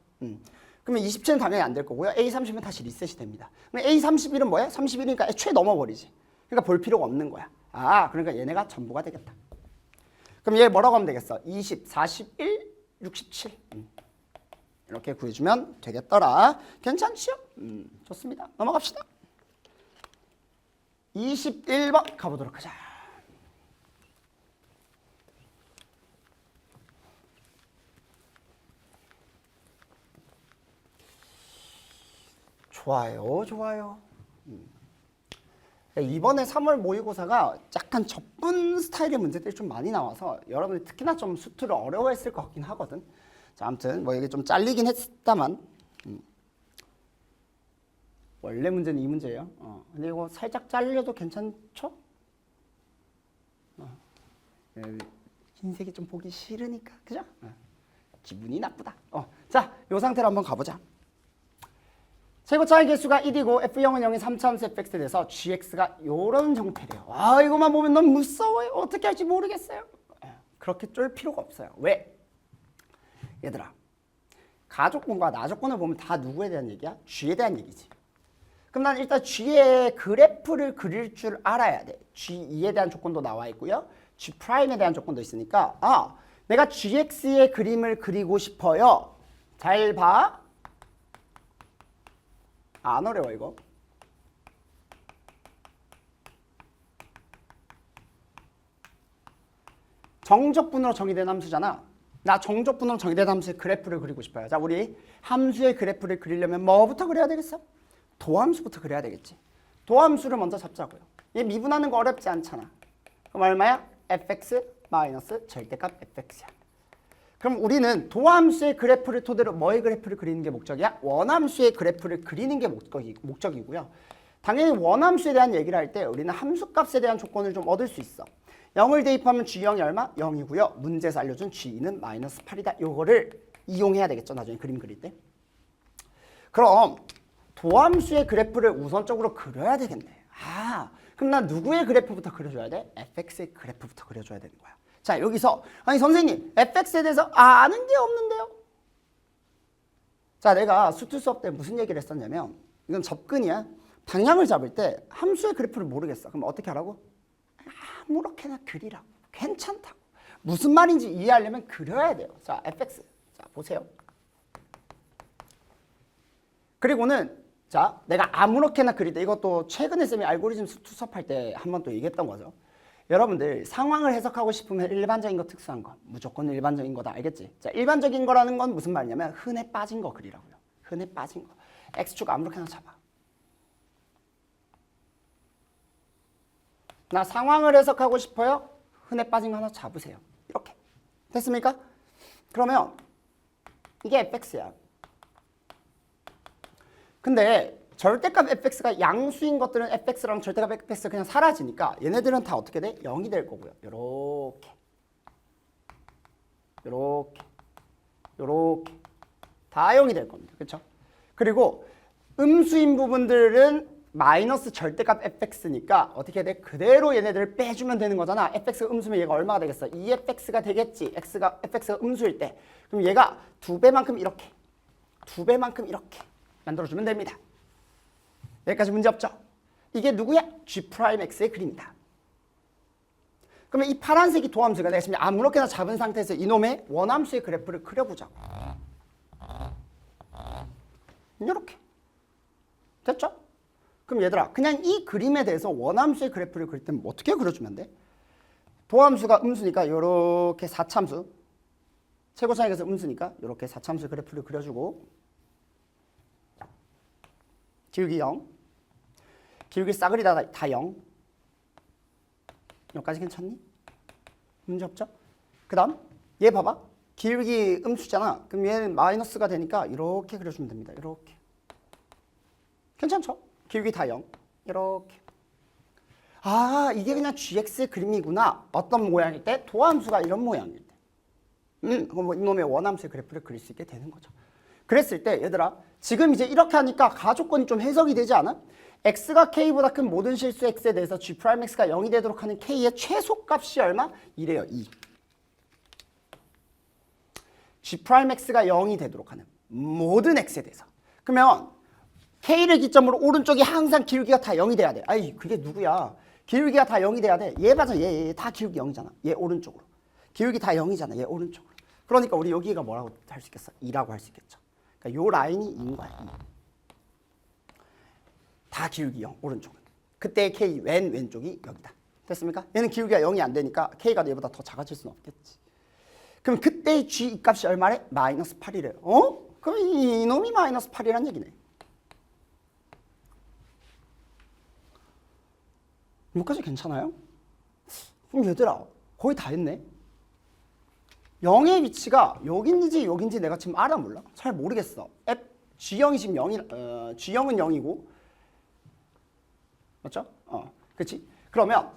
그러면 27은 당연히 안 될 거고요. A30은 다시 리셋이 됩니다. 그럼 A31은 뭐야? 31이니까 애초에 넘어버리지. 그러니까 볼 필요가 없는 거야. 그러니까 얘네가 전부가 되겠다. 그럼 얘 뭐라고 하면 되겠어? 20, 41, 67. 이렇게 구해주면 되겠더라. 괜찮죠? 좋습니다. 넘어갑시다. 21번 가보도록 하자. 좋아요. 이번에 3월 모의고사가 약간 접근 스타일의 문제들이 좀 많이 나와서 여러분들 특히나 좀 수투를 어려워했을 것 같긴 하거든. 자, 아무튼 뭐 이게 좀 잘리긴 했다만 원래 문제는 이 문제예요. 근데 이거 살짝 잘려도 괜찮죠? 흰색이 좀 보기 싫으니까, 그죠? 기분이 나쁘다. 자, 요 상태로 한번 가보자. 최고차의 개수가 1이고 F0은 0인 3차함수 fx에 대해서 gx가 요런 형태래요. 이거만 보면 너무 무서워요. 어떻게 할지 모르겠어요. 그렇게 쫄 필요가 없어요. 왜? 얘들아, 가조건과 나조건을 보면 다 누구에 대한 얘기야? g에 대한 얘기지. 그럼 난 일단 g의 그래프를 그릴 줄 알아야 돼. g2에 대한 조건도 나와 있고요. g'에 대한 조건도 있으니까 내가 gx의 그림을 그리고 싶어요. 잘 봐. 안 어려워 이거. 정적분으로 정의된 함수잖아. 나 정적분으로 정의된 함수의 그래프를 그리고 싶어요. 자, 우리 함수의 그래프를 그리려면 뭐부터 그려야 되겠어? 도함수부터 그려야 되겠지. 도함수를 먼저 잡자고요. 얘 미분하는 거 어렵지 않잖아. 그럼 얼마야? fx 마이너스 절대값 fx야. 그럼 우리는 도함수의 그래프를 토대로 뭐의 그래프를 그리는 게 목적이야? 원함수의 그래프를 그리는 게 목적이고요. 당연히 원함수에 대한 얘기를 할 때 우리는 함수값에 대한 조건을 좀 얻을 수 있어. 0을 대입하면 G0이 얼마? 0이고요. 문제에서 알려준 G는 마이너스 8이다. 요거를 이용해야 되겠죠. 나중에 그림 그릴 때. 그럼 도함수의 그래프를 우선적으로 그려야 되겠네. 그럼 난 누구의 그래프부터 그려줘야 돼? fx의 그래프부터 그려줘야 되는 거야. 자, 여기서 아니 선생님 fx에 대해서 아는 게 없는데요. 자, 내가 수투 수업 때 무슨 얘기를 했었냐면 이건 접근이야. 방향을 잡을 때 함수의 그래프를 모르겠어. 그럼 어떻게 하라고? 아무렇게나 그리라고. 괜찮다고. 무슨 말인지 이해하려면 그려야 돼요. 자, fx. 자, 보세요. 그리고는 자, 내가 아무렇게나 그릴 때 이것도 최근에 쌤이 알고리즘 수투 수업할 때 한 번 또 얘기했던 거죠. 여러분들 상황을 해석하고 싶으면 일반적인 거 특수한 거 무조건 일반적인 거다 알겠지? 자, 일반적인 거라는 건 무슨 말이냐면 흔해 빠진 거 그리라고요. 흔해 빠진 거. x축 아무렇게나 잡아. 나 상황을 해석하고 싶어요? 흔해 빠진 거 하나 잡으세요. 이렇게. 됐습니까? 그러면 이게 fx야. 근데 절대값 fx가 양수인 것들은 fx랑 절대값 fx가 그냥 사라지니까 얘네들은 다 어떻게 돼? 0이 될 거고요. 요렇게. 요렇게. 요렇게. 다 0이 될 겁니다. 그렇죠? 그리고 음수인 부분들은 마이너스 절대값 fx니까 어떻게 돼? 그대로 얘네들을 빼주면 되는 거잖아. fx가 음수면 얘가 얼마가 되겠어? 2fx가 되겠지. fx가 음수일 때. 그럼 얘가 2배만큼 이렇게. 2배만큼 이렇게 만들어주면 됩니다. 여기까지 문제 없죠? 이게 누구야? G'X의 그림이다. 그러면 이 파란색이 도함수가 내가 지금 아무렇게나 잡은 상태에서 이놈의 원함수의 그래프를 그려보자고. 이렇게. 됐죠? 그럼 얘들아 그냥 이 그림에 대해서 원함수의 그래프를 그릴 때는 어떻게 그려주면 돼? 도함수가 음수니까 이렇게 4참수 최고차익에서 음수니까 이렇게 4참수 그래프를 그려주고 기울기 0 기울기 싸그리 다 0 여기까지 괜찮니? 문제 없죠? 그 다음 얘 봐봐 기울기 음수잖아. 그럼 얘는 마이너스가 되니까 이렇게 그려주면 됩니다. 이렇게 괜찮죠? 기울기 다 0 이렇게 이게 그냥 gx의 그림이구나. 어떤 모양일 때? 도함수가 이런 모양일 때 그럼 뭐 이놈의 원함수의 그래프를 그릴 수 있게 되는 거죠. 그랬을 때 얘들아 지금 이제 이렇게 하니까 가조건이 좀 해석이 되지 않아? x가 k보다 큰 모든 실수 x에 대해서 g'x가 0이 되도록 하는 k의 최소값이 얼마? 이래요. 2. g'x가 0이 되도록 하는 모든 x에 대해서. 그러면 k를 기점으로 오른쪽이 항상 기울기가 다 0이 돼야 돼. 그게 누구야? 기울기가 다 0이 돼야 돼. 얘 맞아. 얘 다 기울기 0이잖아. 얘 오른쪽으로. 기울기 다 0이잖아. 얘 오른쪽으로. 그러니까 우리 여기가 뭐라고 할 수 있겠어? 2라고 할 수 있겠죠. 그러니까 요 라인이 2인 거야. 2. 다 기울기 0 오른쪽은. 그때 k 왼쪽이 여기다. 됐습니까? 얘는 기울기가 0이 안 되니까 k가 얘보다 더 작아질 수는 없겠지. 그럼 그때 g 값이 얼마래? 마이너스 8이래. 그럼 이놈이 마이너스 8이란 얘기네. 여기까지 괜찮아요? 그럼 얘들아 거의 다 했네. 0의 위치가 여긴지 여긴지 내가 지금 알아 몰라? 잘 모르겠어. G0이 지금 0이 G0은 0이고 맞죠? 그렇지? 그러면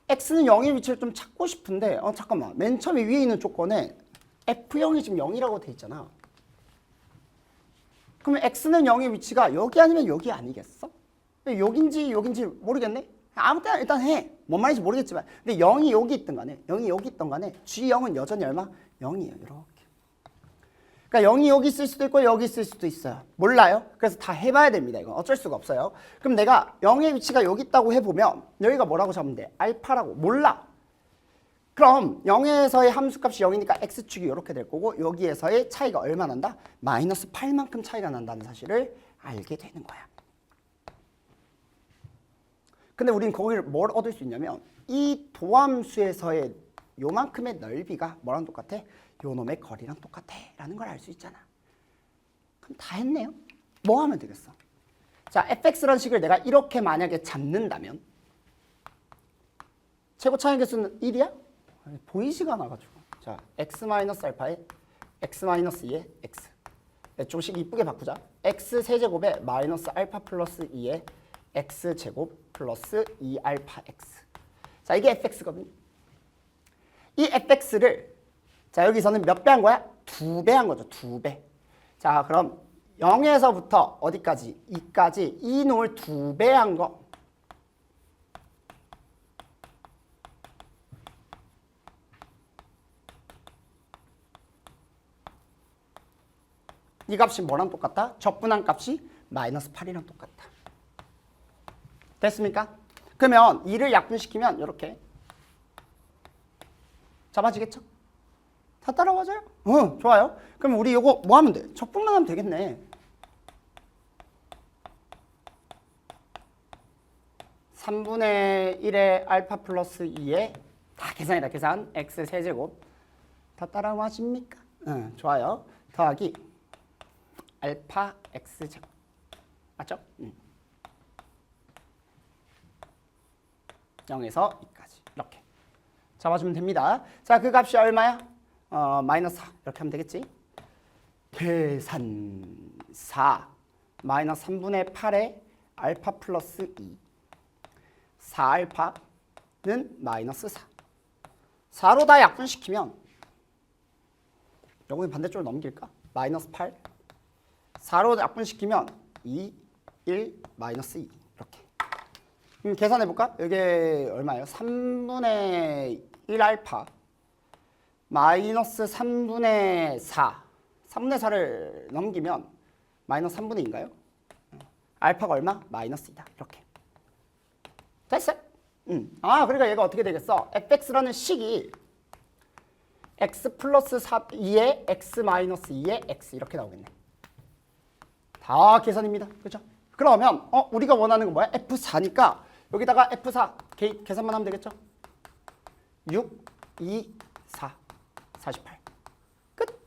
X는 0의 위치를 좀 찾고 싶은데 잠깐만. 맨 처음에 위에 있는 조건에 F0이 지금 0이라고 돼 있잖아. 그러면 X는 0의 위치가 여기 아니면 여기 아니겠어? 여긴지 여긴지 모르겠네? 아무 때나 일단 해. 뭔 말인지 모르겠지만. 근데 0이 여기 있든 간에, 0이 여기 있든 간에 G0은 여전히 얼마? 0이에요. 이렇게. 그러니까 0이 여기 있을 수도 있고 여기 있을 수도 있어요. 몰라요. 그래서 다 해봐야 됩니다. 이건 어쩔 수가 없어요. 그럼 내가 0의 위치가 여기 있다고 해보면 여기가 뭐라고 잡으면 돼? 알파라고. 몰라. 그럼 0에서의 함수값이 0이니까 x축이 이렇게 될 거고 여기에서의 차이가 얼마 난다? 마이너스 8만큼 차이가 난다는 사실을 알게 되는 거야. 근데 우리는 거기를 뭘 얻을 수 있냐면 이 도함수에서의 요만큼의 넓이가 뭐랑 똑같아? 요놈의 거리랑 똑같아 라는 걸 알 수 있잖아. 그럼 다 했네요. 뭐 하면 되겠어? 자, fx라는 식을 내가 이렇게 만약에 잡는다면 최고 차이 개수는 1이야? 보이지가 않아가지고 자, x 마이너스 알파에 x 마이너스 2에 x. 조금씩 이쁘게 바꾸자. x 세제곱에 마이너스 알파 플러스 2에 x 제곱 플러스 2 알파 x. 자, 이게 fx거든요. 이 fx를 자, 여기서는 몇 배 한 거야? 2배 한 거죠. 2배. 자, 그럼 0에서부터 어디까지? 2까지 이 놈을 2배 한 거. 이 값이 뭐랑 똑같다? 적분한 값이 마이너스 8이랑 똑같다. 됐습니까? 그러면 2를 약분시키면 이렇게 잡아지겠죠? 다 따라와줘요? 좋아요. 그럼 우리 이거 뭐 하면 돼? 적분만 하면 되겠네. 3분의 1의 알파 플러스 2에 다 계산이다. 계산. x 세제곱. 다 따라와집니까? 좋아요. 더하기 알파 x 제곱. 맞죠? 0에서 2까지. 이렇게. 잡아주면 됩니다. 자, 그 값이 얼마야? 마이너스 4 이렇게 하면 되겠지? 계산 4 마이너스 3분의 8에 알파 플러스 2 4알파는 마이너스 4 4로 다 약분시키면 요거는 반대쪽으로 넘길까? 마이너스 8 4로 약분시키면 2, 1, 마이너스 2 이렇게 계산해볼까? 이게 얼마예요? 3분의 1알파 마이너스 3분의 4 3분의 4를 넘기면 마이너스 3분의 2인가요? 알파가 얼마? 마이너스 2다 이렇게 됐어요? 그러니까 얘가 어떻게 되겠어? fx라는 식이 x 플러스 2에 x 마이너스 2에 x 이렇게 나오겠네. 다 계산입니다. 그렇죠? 그러면 우리가 원하는 건 뭐야? F4니까 여기다가 F4 계산만 하면 되겠죠? 6, 2, 4, 48. 끝.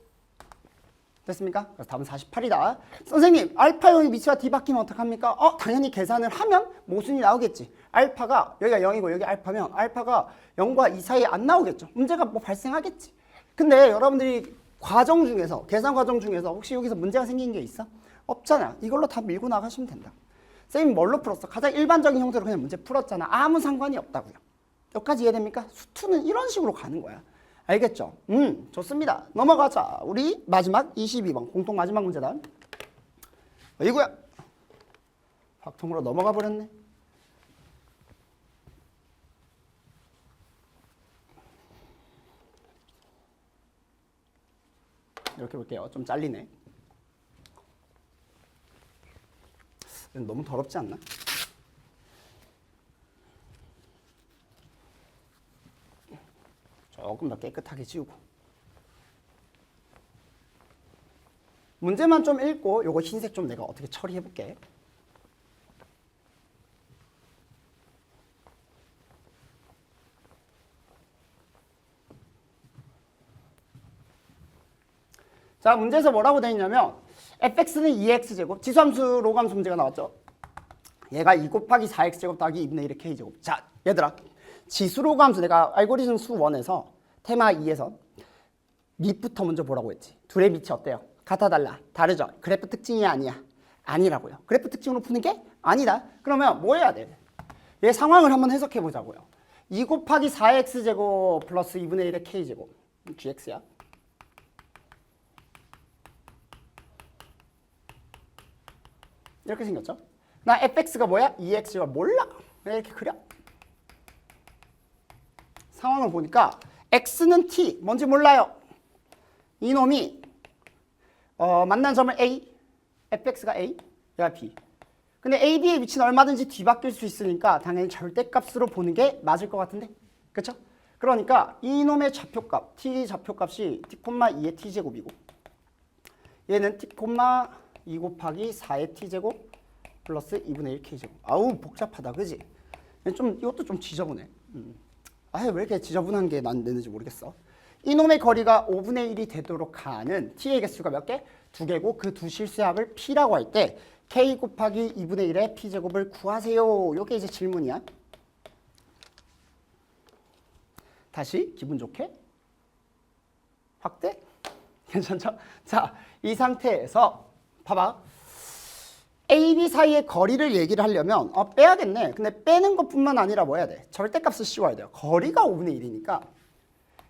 됐습니까? 그래서 답은 48이다. 선생님, 알파형이 밑이와 d 바뀌면 어떡합니까? 당연히 계산을 하면 모순이 나오겠지. 알파가 여기가 0이고 여기 알파면 알파가 0과 2 사이에 안 나오겠죠. 문제가 뭐 발생하겠지. 근데 여러분들이 과정 중에서 계산 과정 중에서 혹시 여기서 문제가 생긴 게 있어? 없잖아. 이걸로 다 밀고 나가시면 된다. 선생님 뭘로 풀었어? 가장 일반적인 형태로 그냥 문제 풀었잖아. 아무 상관이 없다고요. 여기까지 이해됩니까? 수투는 이런 식으로 가는 거야. 알겠죠? 좋습니다. 넘어가자. 우리 마지막 22번 공통 마지막 문제다. 이거야. 확통으로 넘어가 버렸네. 이렇게 볼게요. 좀 잘리네. 너무 더럽지 않나? 조금 더 깨끗하게 지우고 문제만 좀 읽고 요거 흰색 좀 내가 어떻게 처리해 볼게. 자, 문제에서 뭐라고 되어 있냐면 fx는 2x제곱, 지수함수 로감수 문제가 나왔죠. 얘가 2 곱하기 4x제곱 더하기 2분의 1의 k제곱. 자, 얘들아, 지수 로감수 내가 알고리즘 수 1에서 테마 2에서 밑부터 먼저 보라고 했지. 둘의 밑이 어때요? 같아 달라? 다르죠? 그래프 특징이 아니야. 아니라고요. 그래프 특징으로 푸는 게 아니다. 그러면 뭐 해야 돼? 얘 상황을 한번 해석해 보자고요. 2 곱하기 4x제곱 플러스 2분의 1의 k제곱. gx야. 이렇게 생겼죠? 나 fx가 뭐야? 2x가 몰라. 왜 이렇게 그려? 상황을 보니까 x는 t, 뭔지 몰라요. 이놈이 만난 점을 a, fx가 a, 얘가 b. 근데 a, b의 위치는 얼마든지 뒤바뀔 수 있으니까 당연히 절대값으로 보는 게 맞을 것 같은데? 그렇죠? 그러니까 이놈의 좌표값, t 좌표값이 t,2의 t제곱이고 얘는 t,2 곱하기 4의 t제곱 플러스 2분의 1 k제곱. 아우 복잡하다, 그지? 좀 이것도 좀 지저분해. 왜 이렇게 지저분한 게 난 되는지 모르겠어. 이놈의 거리가 5분의 1이 되도록 하는 t의 개수가 몇 개? 2개고 그 두 실수의 합을 p라고 할 때 k 곱하기 2분의 1의 p제곱을 구하세요. 이게 이제 질문이야. 다시 기분 좋게 확대? 괜찮죠? 자, 이 상태에서 봐봐. A, B 사이의 거리를 얘기를 하려면 빼야겠네. 근데 빼는 것뿐만 아니라 뭐 해야 돼? 절대값을 씌워야 돼요. 거리가 5분의 1이니까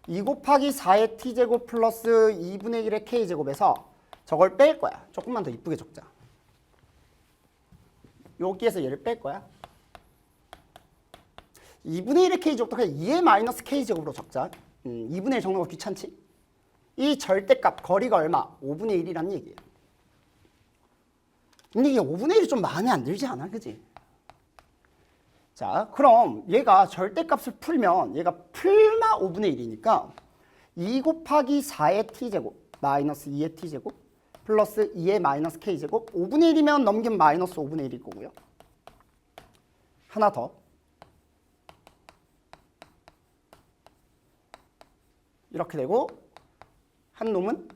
2 곱하기 4의 t제곱 플러스 2분의 1의 k제곱에서 저걸 뺄 거야. 조금만 더 이쁘게 적자. 여기에서 얘를 뺄 거야. 2분의 1의 k제곱도 그냥 2의 마이너스 k제곱으로 적자. 2분의 1 적는 거 귀찮지? 이 절대값 거리가 얼마? 5분의 1이란 얘기예요. 근데 이게 5분의 1이 좀 마음에 안 들지 않아? 그지? 자, 그럼 얘가 절대값을 풀면 얘가 풀마 5분의 1이니까 2 곱하기 4의 t제곱 마이너스 2의 t제곱 플러스 2의 마이너스 k제곱 5분의 1이면 넘기면 마이너스 5분의 1일 거고요. 하나 더. 이렇게 되고 한 놈은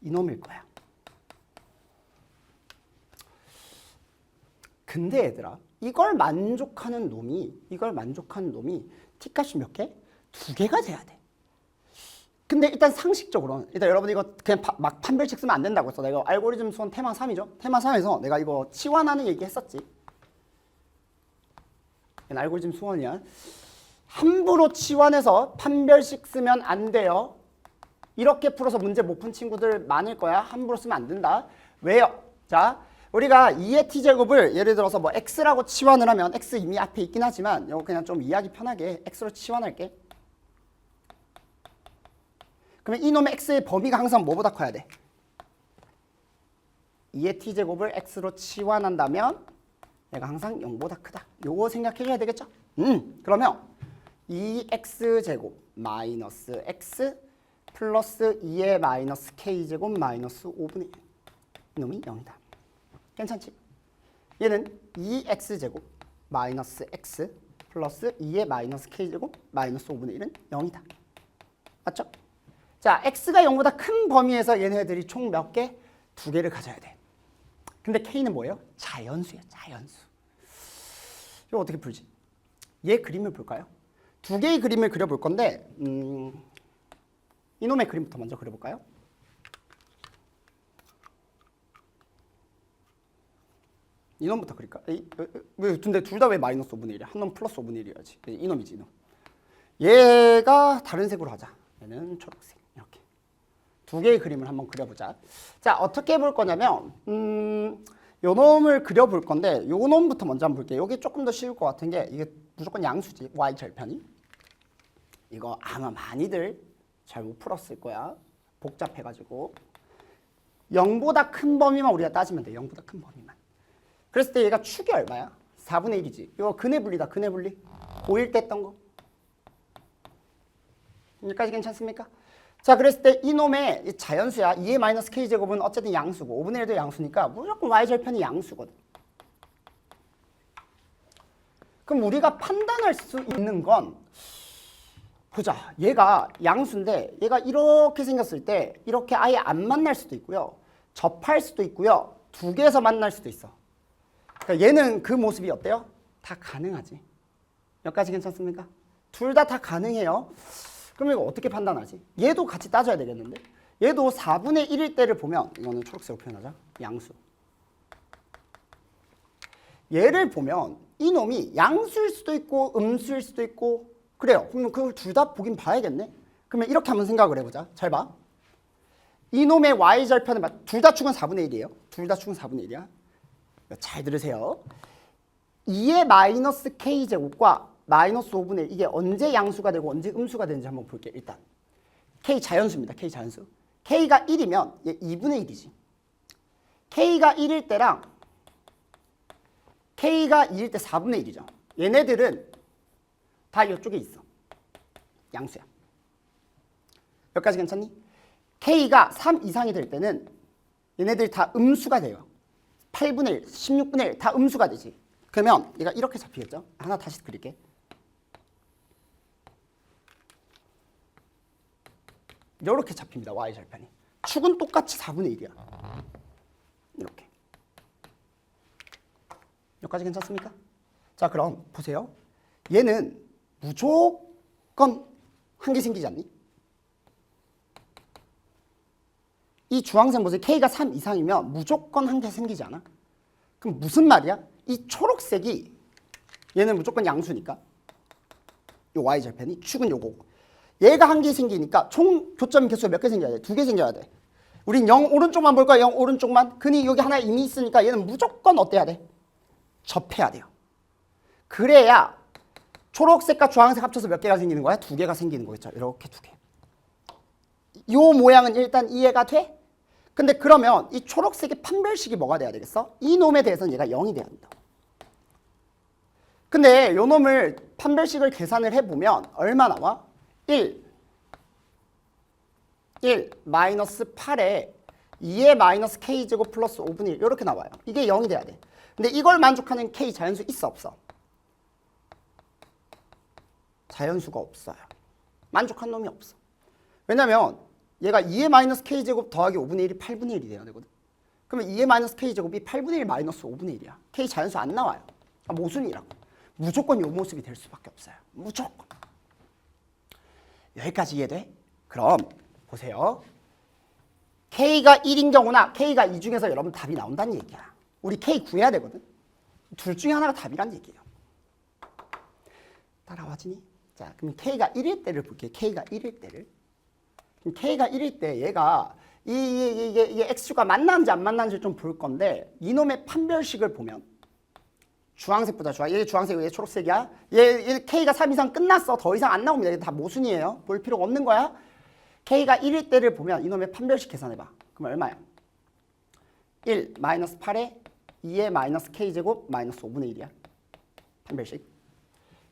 이놈일 거야. 근데 얘들아, 이걸 만족하는 놈이 t값이 몇 개? 2개가 돼야 돼. 근데 일단 상식적으로는 일단 여러분 이거 그냥 막 판별식 쓰면 안 된다고 했어. 내가 알고리즘 수원 테마 3이죠. 테마 3에서 내가 이거 치환하는 얘기 했었지. 알고리즘 수원이야. 함부로 치환해서 판별식 쓰면 안 돼요. 이렇게 풀어서 문제 못 푼 친구들 많을 거야. 함부로 쓰면 안 된다. 왜요? 자, 우리가 2의 t제곱을 예를 들어서 뭐 x라고 치환을 하면 x 이미 앞에 있긴 하지만 이거 그냥 좀 이해하기 편하게 x로 치환할게. 그러면 이놈의 x의 범위가 항상 뭐보다 커야 돼? 2의 t제곱을 x로 치환한다면 얘가 항상 0보다 크다. 요거 생각해줘야 되겠죠? 그러면 2x제곱 마이너스 x 플러스 2의 마이너스 k제곱 마이너스 5분의 1 이놈이 0이다. 괜찮지? 얘는 2x제곱 마이너스 x 플러스 2의 마이너스 k제곱 마이너스 5분의 1은 0이다. 맞죠? 자, x가 0보다 큰 범위에서 얘네들이 총 몇 개? 2개를 가져야 돼. 근데 k는 뭐예요? 자연수야, 자연수. 이거 어떻게 풀지? 얘 그림을 볼까요? 2개의 그림을 그려볼 건데 이놈의 그림부터 먼저 그려볼까요? 이놈부터 그릴까? 근데 둘 다 왜 마이너스 5분의 1이야? 한 놈 플러스 5분의 1이어야지. 이놈이지, 이놈. 얘가 다른 색으로 하자. 얘는 초록색. 이렇게. 2개의 그림을 한번 그려보자. 자, 어떻게 볼 거냐면 요 놈을 그려볼 건데 요 놈부터 먼저 한번 볼게요. 여기 조금 더 쉬울 것 같은 게 이게 무조건 양수지. y 절편이. 이거 아마 많이들 잘 못 풀었을 거야. 복잡해가지고. 0보다 큰 범위만 우리가 따지면 돼. 0보다 큰 범위만. 그랬을 때 얘가 축이 얼마야? 4분의 1이지. 이거 근의 분리다. 근의 분리. 고1 때 했던 거. 여기까지 괜찮습니까? 자, 그랬을 때 이놈의 자연수야. 2의 마이너스 k제곱은 어쨌든 양수고 5분의 1도 양수니까 무조건 y절편이 양수거든. 그럼 우리가 판단할 수 있는 건 보자. 얘가 양수인데 얘가 이렇게 생겼을 때 이렇게 아예 안 만날 수도 있고요. 접할 수도 있고요. 2개에서 만날 수도 있어. 그러니까 얘는 그 모습이 어때요? 다 가능하지. 여기까지 괜찮습니까? 둘 다 가능해요. 그럼 이거 어떻게 판단하지? 얘도 같이 따져야 되겠는데? 얘도 4분의 1일 때를 보면 이거는 초록색으로 표현하자. 양수. 얘를 보면 이놈이 양수일 수도 있고 음수일 수도 있고 그래요. 그러면 그걸 둘 다 보긴 봐야겠네. 그러면 이렇게 한번 생각을 해보자. 잘 봐. 이놈의 y절편은 둘 다 축은 4분의 1이에요. 둘 다 축은 4분의 1이야. 잘 들으세요. 2의 마이너스 k제곱과 마이너스 5분의 1 이게 언제 양수가 되고 언제 음수가 되는지 한번 볼게요. 일단 k 자연수입니다. k 자연수. k가 1이면 얘 2분의 1이지. k가 1일 때랑 k가 2일 때 4분의 1이죠. 얘네들은 다 이쪽에 있어. 양수야. 여기까지 괜찮니? k가 3 이상이 될 때는 얘네들이 다 음수가 돼요. 8분의 1, 16분의 1 다 음수가 되지. 그러면 얘가 이렇게 잡히겠죠? 하나 다시 그릴게. 이렇게 잡힙니다. y절편이. 축은 똑같이 4분의 1이야. 이렇게. 여기까지 괜찮습니까? 자, 그럼 보세요. 얘는 무조건 한 개 생기지 않니? 이 주황색 모습 K가 3 이상이면 무조건 한 개 생기지 않아? 그럼 무슨 말이야? 이 초록색이 얘는 무조건 양수니까 요 y절편이 축은 요거고 얘가 한 개 생기니까 총 교점 개수가 몇 개 생겨야 돼? 2개 생겨야 돼. 우린 0 오른쪽만 볼 거야. 0 오른쪽만. 근이 여기 하나 이미 있으니까 얘는 무조건 어때야 돼? 접해야 돼요. 그래야 초록색과 주황색 합쳐서 몇 개가 생기는 거야? 2개가 생기는 거겠죠. 이렇게 2개. 요 모양은 일단 이해가 돼? 근데 그러면 이 초록색의 판별식이 뭐가 돼야 되겠어? 이 놈에 대해서는 얘가 0이 돼야 된다. 근데 요 놈을 판별식을 계산을 해보면 얼마 나와? 1 마이너스 8에 2의 마이너스 k제곱 플러스 5분의 1 이렇게 나와요. 이게 0이 돼야 돼. 근데 이걸 만족하는 k 자연수 있어 없어? 자연수가 없어요. 만족한 놈이 없어. 왜냐면 얘가 2의 마이너스 k제곱 더하기 5분의 1이 8분의 1이 돼야 되거든. 그러면 2의 마이너스 k제곱이 8분의 1 마이너스 5분의 1이야. k 자연수 안 나와요. 모순이라고. 무조건 요 모습이 될 수밖에 없어요. 무조건. 여기까지 이해돼? 그럼 보세요. K가 1인 경우나 K가 2 중에서 여러분 답이 나온다는 얘기야. 우리 K 구해야 되거든. 둘 중에 하나가 답이란 얘기예요. 따라와지니? 자, 그럼 K가 1일 때를 볼게요. K가 1일 때를. 그럼 K가 1일 때 얘가 이게 X가 만나는지 안 만나는지 좀 볼 건데 이놈의 판별식을 보면 주황색보다 얘 주황색, 얘 초록색이야. 얘 K가 3 이상 끝났어. 더 이상 안 나옵니다. 이게 다 모순이에요. 볼 필요가 없는 거야. K가 1일 때를 보면 이놈의 판별식 계산해봐. 그럼 얼마야? 1 마이너스 8에 2의 마이너스 K제곱 마이너스 5분의 1이야. 판별식.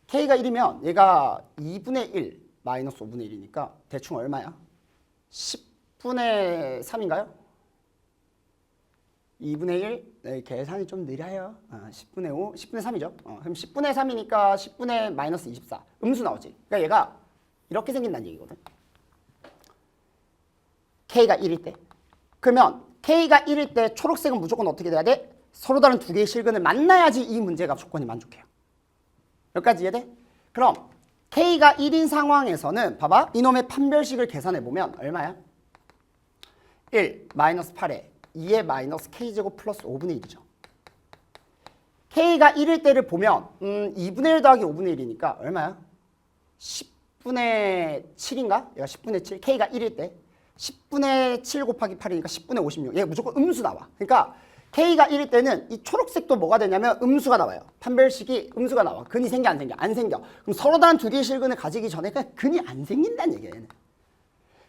K가 1이면 얘가 2분의 1 마이너스 5분의 1이니까 대충 얼마야? 10분의 3인가요? 2분의 1? 네, 계산이 좀 느려요. 10분의 5, 10분의 3이죠. 그럼 10분의 3이니까 10분의 마이너스 24. 음수 나오지. 그러니까 얘가 이렇게 생긴다는 얘기거든. K가 1일 때. 그러면 K가 1일 때 초록색은 무조건 어떻게 돼야 돼? 서로 다른 두 개의 실근을 만나야지 이 문제가 조건이 만족해요. 여기까지 이해돼? 그럼 K가 1인 상황에서는 봐봐. 이놈의 판별식을 계산해보면 얼마야? 1 마이너스 8에 2의 마이너스 K제곱 플러스 5분의 1이죠. K가 1일 때를 보면 2분의 1 더하기 5분의 1이니까 얼마야? 10분의 7인가? 얘가 10분의 7. K가 1일 때 10분의 7 곱하기 8이니까 10분의 56. 얘 무조건 음수 나와. 그러니까 K가 1일 때는 이 초록색도 뭐가 되냐면 음수가 나와요. 판별식이 음수가 나와. 근이 생겨 안 생겨? 안 생겨. 그럼 서로 다른 두 개의 실근을 가지기 전에 그냥 근이 안 생긴다는 얘기예요. 얘는.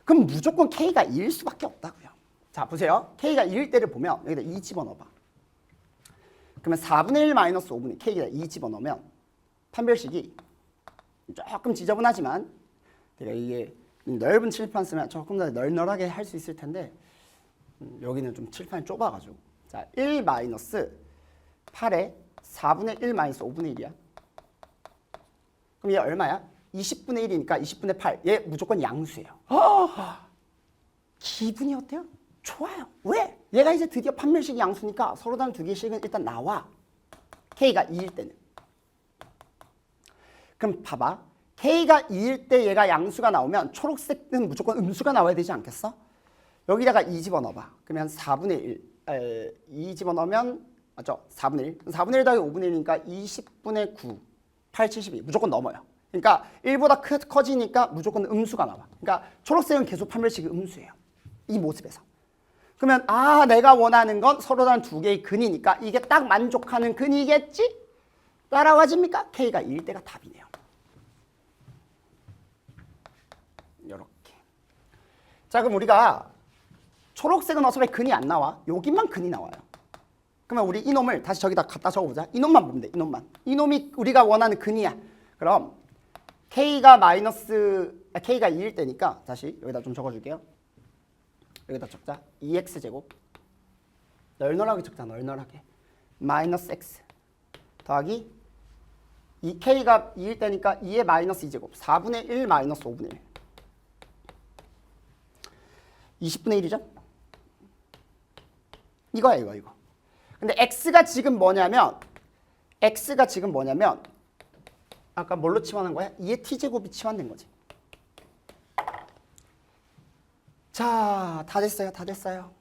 그럼 무조건 K가 2일 수밖에 없다고요. 자 보세요. K가 2일 때를 보면 여기다 2 집어넣어봐. 그러면 4분의 1 마이너스 5분의 K에다 2 집어넣으면 판별식이 조금 지저분하지만 내가 이게 넓은 칠판 쓰면 조금 더 널널하게 할 수 있을 텐데 여기는 좀 칠판이 좁아가지고 자 1 마이너스 8에 4분의 1 마이너스 5분의 1이야. 그럼 얘 얼마야? 20분의 1이니까 20분의 8. 얘 무조건 양수예요. 기분이 어때요? 좋아요. 왜? 얘가 이제 드디어 판별식이 양수니까 서로 다른 두 개의 식은 일단 나와. K가 2일 때는. 그럼 봐봐. K가 2일 때 얘가 양수가 나오면 초록색은 무조건 음수가 나와야 되지 않겠어? 여기다가 2 집어넣어봐. 그러면 4분의 1. 2 집어넣으면 맞죠? 4분의 1. 4분의 1 더하기 5분의 1이니까 20분의 9. 8, 72. 무조건 넘어요. 그러니까 1보다 커지니까 무조건 음수가 나와. 그러니까 초록색은 계속 판별식이 음수예요. 이 모습에서. 그러면 내가 원하는 건 서로 다른 두 개의 근이니까 이게 딱 만족하는 근이겠지? 따라와집니까? K가 2일 때가 답이네요. 이렇게. 자 그럼 우리가 초록색은 어차피 근이 안 나와. 여기만 근이 나와요. 그러면 우리 이놈을 다시 저기다 갖다 적어보자. 이놈만 보면 돼. 이놈만. 이놈이 우리가 원하는 근이야. 그럼 K가 2일 때니까 다시 여기다 좀 적어줄게요. 여기다 적자. 2x제곱 널널하게 적자. 널널하게 마이너스 x 더하기 2k가 2일 때니까 2의 마이너스 2제곱 4분의 1 마이너스 5분의 1 20분의 1이죠? 이거야 이거. 근데 x가 지금 뭐냐면 아까 뭘로 치환한 거야? 2의 t제곱이 치환된 거지. 자, 다 됐어요. 다 됐어요.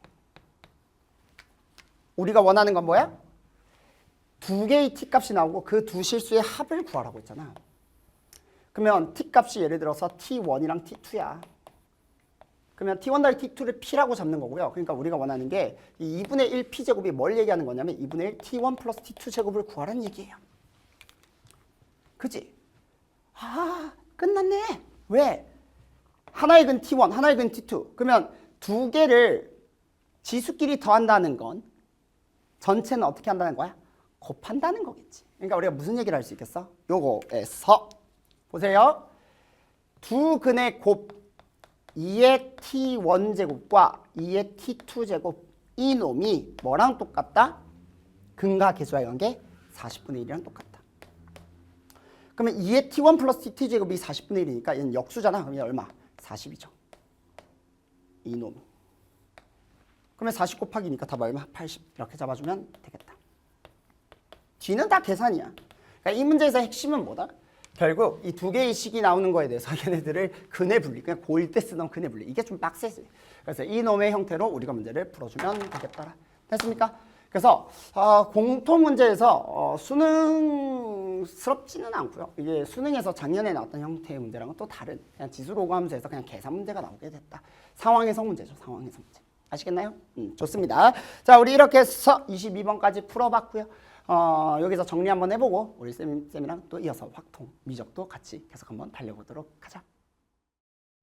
우리가 원하는 건 뭐야? 두 개의 t값이 나오고 그 두 실수의 합을 구하라고 했잖아. 그러면 t값이 예를 들어서 t1이랑 t2야. 그러면 t1 더하기 t2를 p라고 잡는 거고요. 그러니까 우리가 원하는 게 이 2분의 1 p제곱이 뭘 얘기하는 거냐면 2분의 1 t1 플러스 t2 제곱을 구하라는 얘기예요. 그지? 아, 끝났네. 왜? 하나의 근 t1, 하나의 근 t2. 그러면 두 개를 지수끼리 더한다는 건 전체는 어떻게 한다는 거야? 곱한다는 거겠지. 그러니까 우리가 무슨 얘기를 할 수 있겠어? 요거에서 보세요. 두 근의 곱 2의 t1 제곱과 2의 t2 제곱 이 놈이 뭐랑 똑같다? 근과 계수와의 관계 40분의 1이랑 똑같다. 그러면 2의 t1 플러스 t2 제곱이 40분의 1이니까 얘는 역수잖아. 그럼 얘 얼마? 40이죠. 이 놈. 그러면 40 곱하기니까 답 얼마? 80 이렇게 잡아주면 되겠다. 뒤는 다 계산이야. 그러니까 이 문제에서 핵심은 뭐다? 결국 이 두 개의 식이 나오는 거에 대해서 얘네들을 근의 분리, 그냥 고1 때 쓰던 근의 분리. 이게 좀 빡세지. 그래서 이 놈의 형태로 우리가 문제를 풀어주면 되겠다. 됐습니까? 그래서 공통 문제에서 수능스럽지는 않고요. 이게 수능에서 작년에 나왔던 형태의 문제랑은 또 다른 그냥 지수로그 하면서 그냥 계산 문제가 나오게 됐다. 상황에서 문제죠. 상황에서 문제. 아시겠나요? 좋습니다. 자, 우리 이렇게 해서 22번까지 풀어봤고요. 여기서 정리 한번 해보고 우리 쌤이랑 또 이어서 확통, 미적도 같이 계속 한번 달려보도록 하자.